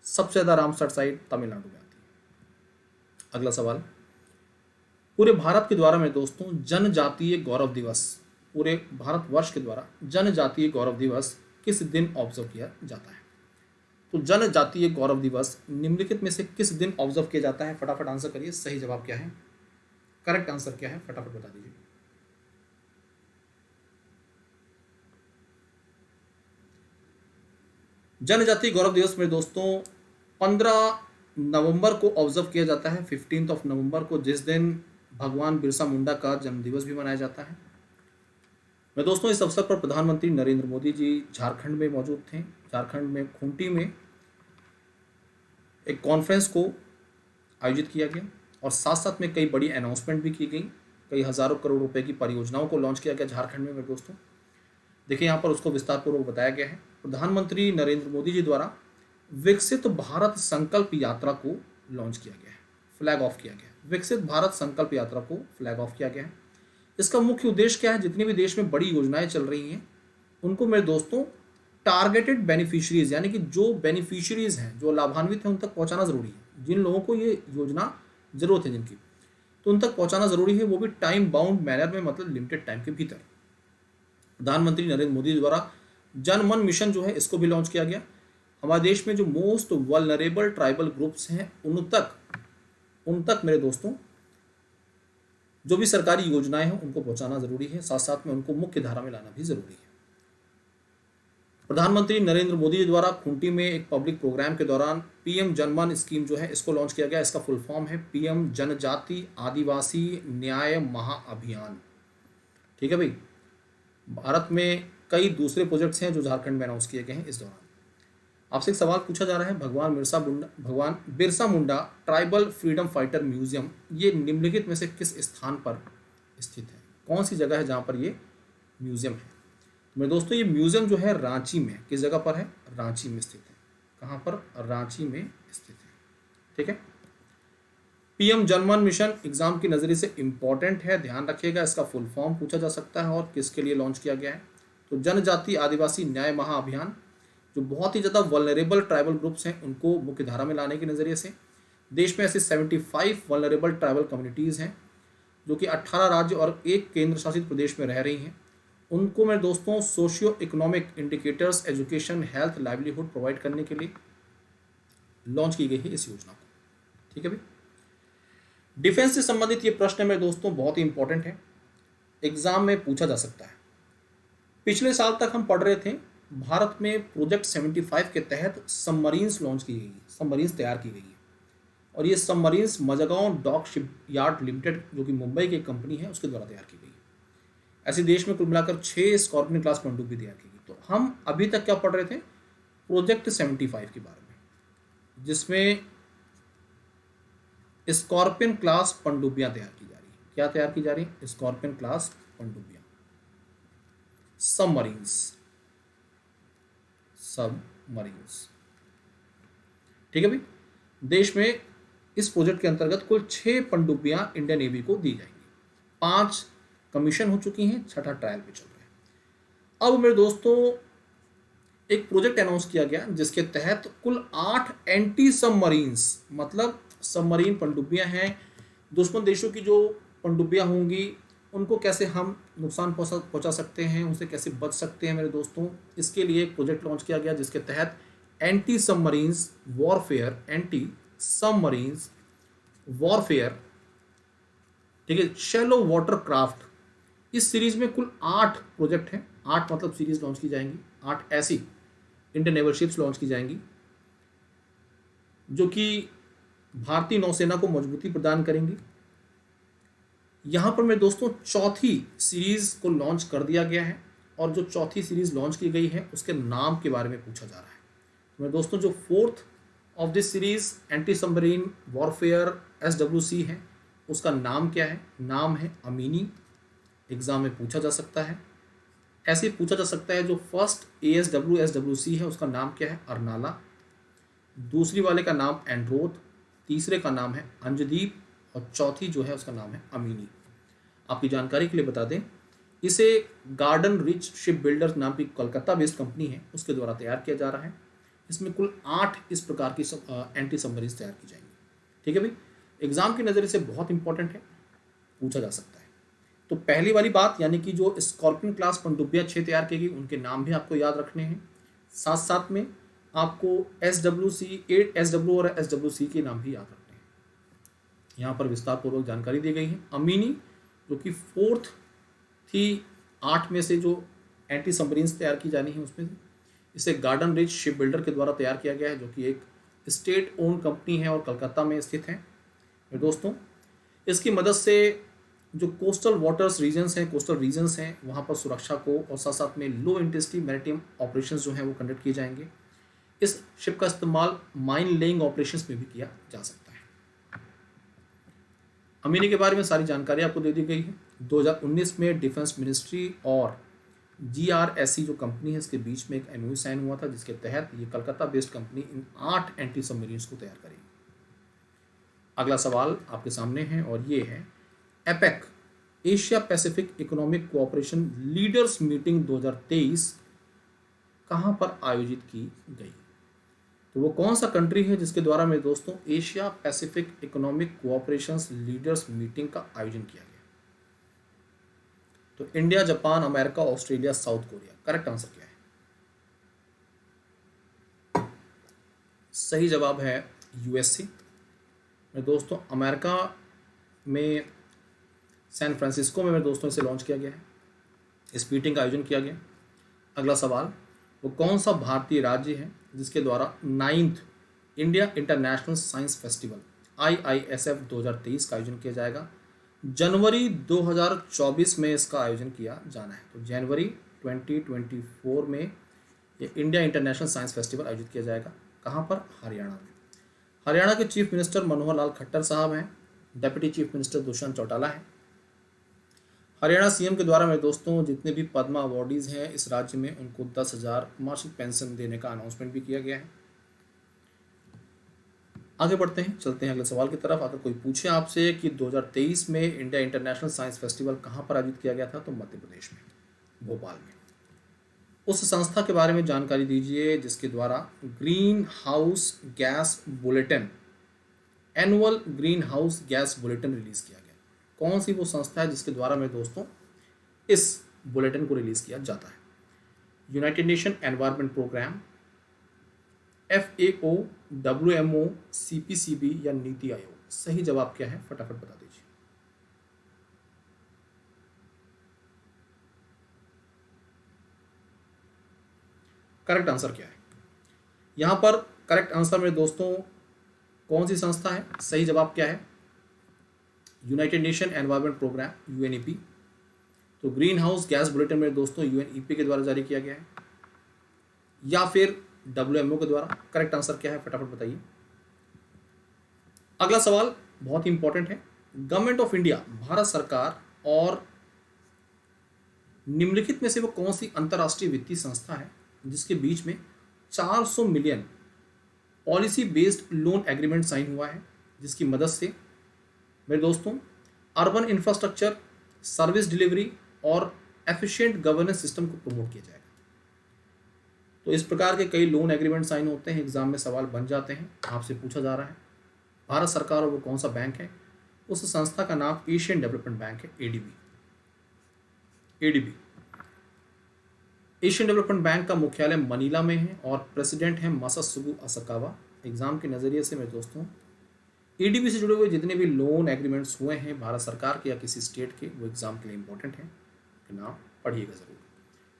सबसे ज़्यादा रामसर साइट तमिलनाडु में आती है। अगला सवाल, पूरे भारत के द्वारा मेरे दोस्तों जनजातीय गौरव दिवस, पूरे भारतवर्ष के द्वारा जनजातीय गौरव दिवस किस दिन ऑब्जर्व किया जाता है? तो जनजातीय गौरव दिवस निम्नलिखित में से किस दिन ऑब्जर्व किया जाता है? फटाफट आंसर करिए। सही जवाब क्या है? करेक्ट आंसर क्या है? फटाफट बता दीजिए। जनजातीय गौरव दिवस मेरे दोस्तों 15 नवंबर को ऑब्जर्व किया जाता है, 15 नवंबर को, जिस दिन भगवान बिरसा मुंडा का जन्मदिवस भी मनाया जाता है। मैं दोस्तों इस अवसर पर प्रधानमंत्री नरेंद्र मोदी जी झारखंड में मौजूद थे। झारखंड में खूंटी में एक कॉन्फ्रेंस को आयोजित किया गया और साथ साथ में कई बड़ी अनाउंसमेंट भी की गई। कई हज़ारों करोड़ रुपए की परियोजनाओं को लॉन्च किया गया झारखंड में मेरे दोस्तों। देखिए यहाँ पर उसको विस्तार पूर्वक बताया गया है। प्रधानमंत्री नरेंद्र मोदी जी द्वारा विकसित भारत संकल्प यात्रा को लॉन्च किया गया है, फ्लैग ऑफ किया गया है। विकसित भारत संकल्प यात्रा को फ्लैग ऑफ किया गया है। इसका मुख्य उद्देश्य क्या है? जितनी भी देश में बड़ी योजनाएं चल रही हैं उनको मेरे दोस्तों टारगेटेड बेनिफिशियरीज, यानी कि जो बेनिफिशियरीज हैं, जो लाभान्वित हैं, उन तक पहुंचाना जरूरी है। जिन लोगों को ये योजना जरूरत है जिनकी, तो उन तक पहुंचाना जरूरी है, वो भी टाइम बाउंड मैनर में, मतलब लिमिटेड टाइम के भीतर। प्रधानमंत्री नरेंद्र मोदी द्वारा जन मन मिशन जो है इसको भी लॉन्च किया गया। हमारे देश में जो मोस्ट वल्नरेबल ट्राइबल ग्रुप्स हैं उन तक मेरे दोस्तों जो भी सरकारी योजनाएं हैं उनको पहुंचाना जरूरी है, साथ साथ में उनको मुख्य धारा में लाना भी जरूरी है। प्रधानमंत्री नरेंद्र मोदी जी द्वारा खूंटी में एक पब्लिक प्रोग्राम के दौरान PM जनमन स्कीम जो है इसको लॉन्च किया गया। इसका फुल फॉर्म है PM जनजाति आदिवासी न्याय महाअभियान। ठीक है भाई। भारत में कई दूसरे प्रोजेक्ट्स हैं जो झारखंड में अनाउंस किए गए हैं। इस दौरान आपसे एक सवाल पूछा जा रहा है, भगवान Birsa Munda tribal freedom fighter museum ये निम्नलिखित में से किस स्थान पर स्थित है? कौन सी जगह है जहाँ पर ये म्यूजियम है? मेरे दोस्तों ये म्यूजियम जो है रांची में, किस जगह पर है? रांची में स्थित है। कहाँ पर? रांची में स्थित है। ठीक है। PM जनमन मिशन एग्जाम की नजरिए से इंपॉर्टेंट है, ध्यान रखिएगा। इसका फुल फॉर्म पूछा जा सकता है और किसके लिए लॉन्च किया गया है। तो जनजाति आदिवासी न्याय महाअभियान, जो बहुत ही ज़्यादा वल्नरेबल ट्राइबल ग्रुप्स हैं उनको मुख्य धारा में लाने के नज़रिए से। देश में ऐसे 75 वल्नरेबल ट्राइबल कम्युनिटीज़ हैं जो कि 18 राज्य और एक केंद्र शासित प्रदेश में रह रही हैं। उनको मेरे दोस्तों socio economic indicators, education, health, livelihood provide करने के लिए लॉन्च की गई है इस योजना को। ठीक है भाई। डिफेंस से संबंधित ये प्रश्न मेरे दोस्तों बहुत ही इंपॉर्टेंट है, एग्जाम में पूछा जा सकता है। पिछले साल तक हम पढ़ रहे थे भारत में प्रोजेक्ट 75 के तहत सबमरीन्स लॉन्च की गई है, सबमरीन्स तैयार की गई है। और ये submarines Mazagon dock shipyard limited, जो कि मुंबई की एक कंपनी है, उसके द्वारा तैयार की गई है। ऐसे देश में कुल मिलाकर 6 स्कॉर्पियन क्लास पनडुब्बी तैयार की गई। तो हम अभी तक क्या पढ़ रहे थे? प्रोजेक्ट 75 के बारे में, जिसमें स्कॉर्पियन क्लास पनडुब्बियां तैयार की जा रही है। क्या तैयार की जा रही है? स्कॉर्पियन क्लास पनडुब्बियां, सबमरीन्स, सबमरीन्स। ठीक है भाई। देश में इस प्रोजेक्ट के अंतर्गत कुल 6 पनडुब्बियां इंडियन नेवी को दी जाएंगी। 5 कमीशन हो चुकी हैं, 6ठा ट्रायल पे चल रहा है। अब मेरे दोस्तों, एक प्रोजेक्ट अनाउंस किया गया जिसके तहत कुल 8 एंटी सबमरीन्स, मतलब सबमरीन पनडुब्बियां हैं, दुश्मन देशों की जो पनडुब्बियां होंगी उनको कैसे हम नुकसान पहुंचा सकते हैं, उनसे कैसे बच सकते हैं मेरे दोस्तों, इसके लिए एक प्रोजेक्ट लॉन्च किया गया जिसके तहत anti submarines warfare, anti submarines warfare, ठीक है, शैलो वाटर क्राफ्ट, इस सीरीज में कुल 8 प्रोजेक्ट हैं। 8 मतलब सीरीज लॉन्च की जाएंगी। 8 ऐसी इंडियन नेवल शिप्स लॉन्च की जाएंगी जो कि भारतीय नौसेना को मजबूती प्रदान करेंगी। यहां पर मेरे दोस्तों चौथी सीरीज को लॉन्च कर दिया गया है, और जो चौथी सीरीज लॉन्च की गई है उसके नाम के बारे में पूछा जा रहा है। तो मेरे दोस्तों, जो fourth of this series anti submarine warfare SWC है, उसका नाम क्या है? नाम है अमीनी। एग्जाम में पूछा जा सकता है। ऐसे ही पूछा जा सकता है जो फर्स्ट ASW SWC है उसका नाम क्या है? अरनाला। दूसरी वाले का नाम एंड्रोथ, तीसरे का नाम है अंजदीप, और चौथी जो है उसका नाम है अमीनी। आपकी जानकारी के लिए बता दें, इसे गार्डन रिच शिप बिल्डर्स नाम की कोलकाता बेस्ड कंपनी है, उसके द्वारा तैयार किया जा रहा है। इसमें कुल 8 इस प्रकार की एंटी सबमरीन्स तैयार की जाएंगी। ठीक है भाई। एग्जाम की नज़रिए से बहुत इंपॉर्टेंट है, पूछा जा सकता है। तो पहली वाली बात, यानी कि जो स्कॉर्पियन क्लास पनडुब्बियां 6 तैयार की गई, उनके नाम भी आपको याद रखने हैं। साथ साथ में आपको SW और SWC के नाम भी याद रखने हैं। यहाँ पर विस्तार पूर्वक जानकारी दी गई है। अमीनी जो कि फोर्थ थी 8 में से जो एंटी सबमरीन्स तैयार की जानी है उसमें, इसे गार्डन रिच शिप बिल्डर के द्वारा तैयार किया गया है, जो कि एक स्टेट ओन कंपनी है और कलकत्ता में स्थित है। दोस्तों, इसकी मदद से जो कोस्टल वाटर्स रीजन्स हैं, कोस्टल रीजन्स हैं, वहाँ पर सुरक्षा को और साथ साथ में लो इंटेंसिटी मैरिटाइम ऑपरेशंस जो हैं वो कंडक्ट किए जाएंगे। इस शिप का इस्तेमाल माइन लेइंग ऑपरेशंस में भी किया जा सकता है। अमीनी के बारे में सारी जानकारी आपको दे दी गई है। 2019 में डिफेंस मिनिस्ट्री और GRSC जो कंपनी है इसके बीच में एक MOU साइन हुआ था, जिसके तहत ये कलकत्ता बेस्ड कंपनी इन 8 एंटी सबमरीन्स को तैयार करेगी। अगला सवाल आपके सामने है और ये है, APEC Asia Pacific economic cooperation leaders meeting 2023 कहाँ पर आयोजित की गई? तो वो कौन सा कंट्री है जिसके द्वारा मेरे दोस्तों Asia Pacific economic cooperation leaders meeting का आयोजन किया गया? तो India, Japan, America, Australia, south Korea. Correct answer क्या है? सही जवाब है USA। मेरे दोस्तों, अमेरिका में सैन फ्रांसिस्को में मेरे दोस्तों इसे लॉन्च किया गया है, इस मीटिंग का आयोजन किया गया। अगला सवाल, वो कौन सा भारतीय राज्य है जिसके द्वारा 9th India international science festival IISF 2023 का आयोजन किया जाएगा? जनवरी 2024 में इसका आयोजन किया जाना है। तो जनवरी 2024 में ये इंडिया इंटरनेशनल साइंस फेस्टिवल आयोजित किया जाएगा। कहाँ पर? हरियाणा में। हरियाणा के चीफ मिनिस्टर मनोहर लाल खट्टर साहब हैं, deputy chief minister Dushyant Chautala हैं। हरियाणा CM के द्वारा मेरे दोस्तों जितने भी पद्मा अवार्डीज हैं इस राज्य में, उनको 10,000 मासिक पेंशन देने का अनाउंसमेंट भी किया गया है। आगे बढ़ते हैं, चलते हैं अगले सवाल की तरफ। अगर कोई पूछे आपसे कि 2023 में इंडिया इंटरनेशनल साइंस फेस्टिवल कहाँ पर आयोजित किया गया था, तो मध्य प्रदेश में, भोपाल में। उस संस्था के बारे में जानकारी दीजिए जिसके द्वारा green house gas bulletin, annual green house gas bulletin release किया गया। कौन सी वो संस्था है जिसके द्वारा मेरे दोस्तों इस बुलेटिन को रिलीज किया जाता है? United Nation Environment Programme, FAO, WMO, CPCB या नीति आयोग? सही जवाब क्या है, फटाफट बता दीजिए। करेक्ट आंसर क्या है? यहाँ पर करेक्ट आंसर मेरे दोस्तों कौन सी संस्था है? सही जवाब क्या है? United Nation Environment Programme UNEP. तो ग्रीन हाउस गैस बुलेटिन मेरे दोस्तों यूएनईपी के द्वारा जारी किया गया है या फिर डब्ल्यूएमओ के द्वारा? करेक्ट आंसर क्या है फटाफट बताइए। अगला सवाल बहुत ही इंपॉर्टेंट है। गवर्नमेंट ऑफ इंडिया भारत सरकार और निम्नलिखित में से वो कौन सी अंतर्राष्ट्रीय वित्तीय संस्था है जिसके बीच में 400 million policy based loan agreement sign हुआ है, जिसकी मदद से मेरे दोस्तों अर्बन इंफ्रास्ट्रक्चर, सर्विस डिलीवरी और एफिशिएंट गवर्नेंस सिस्टम को प्रमोट किया जाएगा। तो इस प्रकार के कई लोन एग्रीमेंट साइन होते हैं, एग्जाम में सवाल बन जाते हैं, आपसे पूछा जा रहा है भारत सरकार और वो कौन सा बैंक है? उस संस्था का नाम एशियन डेवलपमेंट बैंक है, एडीबी। एशियन डेवलपमेंट बैंक का मुख्यालय मनीला में है और प्रेसिडेंट है मासासुगु असाकावा। एग्जाम के नज़रिए से मेरे दोस्तों एडीबी से जुड़े हुए जितने भी लोन एग्रीमेंट्स हुए हैं भारत सरकार के या किसी स्टेट के, वो एग्जाम के लिए इंपॉर्टेंट है, नाम पढ़िएगा जरूर।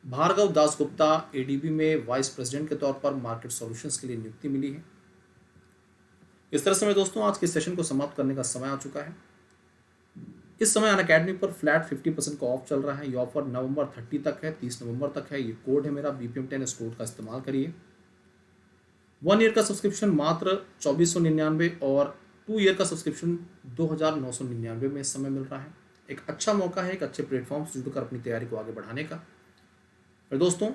भार्गव दासगुप्ता एडीबी में वाइस प्रेसिडेंट के तौर पर मार्केट सॉल्यूशंस के लिए नियुक्ति मिली है। इस तरह से मेरे दोस्तों आज के सेशन को समाप्त करने का समय आ चुका है। इस समय अनअकैडमी पर फ्लैट 50% का ऑफ चल रहा है। ये ऑफर नवंबर 30 तक है, 30 नवंबर तक है। ये कोड है मेरा BPM10, इस कोड का इस्तेमाल करिए। 1 ईयर का सब्सक्रिप्शन मात्र 2499 और 2 ईयर का सब्सक्रिप्शन 2999 में इस समय मिल रहा है। एक अच्छा मौका है एक अच्छे प्लेटफॉर्म से जुड़कर अपनी तैयारी को आगे बढ़ाने का। और दोस्तों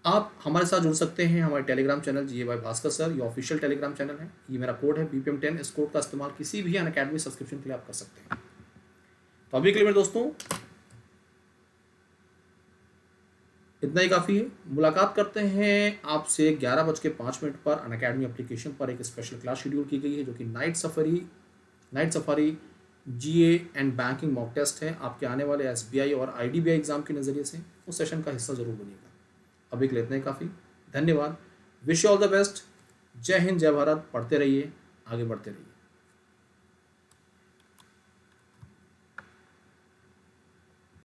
आप हमारे साथ जुड़ सकते हैं हमारे Telegram channel GAY Bhaskar sir, ये ऑफिशियल टेलीग्राम चैनल है। ये मेरा कोड है BPM10, इस कोड का इस्तेमाल किसी भी अनअकैडमी सब्सक्रिप्शन के लिए आप कर सकते हैं। तो अभी के लिए मेरे दोस्तों इतना ही काफ़ी है। मुलाकात करते हैं आपसे 11:05 पर अनअकैडमी एप्लीकेशन पर। एक स्पेशल क्लास शेड्यूल की गई है जो कि night safari GA and banking mock test है। आपके आने वाले SBI और IDBI एग्जाम के नज़रिए से उस सेशन का हिस्सा जरूर बनिएगा। अभी के लिए इतना ही काफ़ी। धन्यवाद। Wish you all the best. जय हिंद, जय भारत। पढ़ते रहिए, आगे बढ़ते रहिए।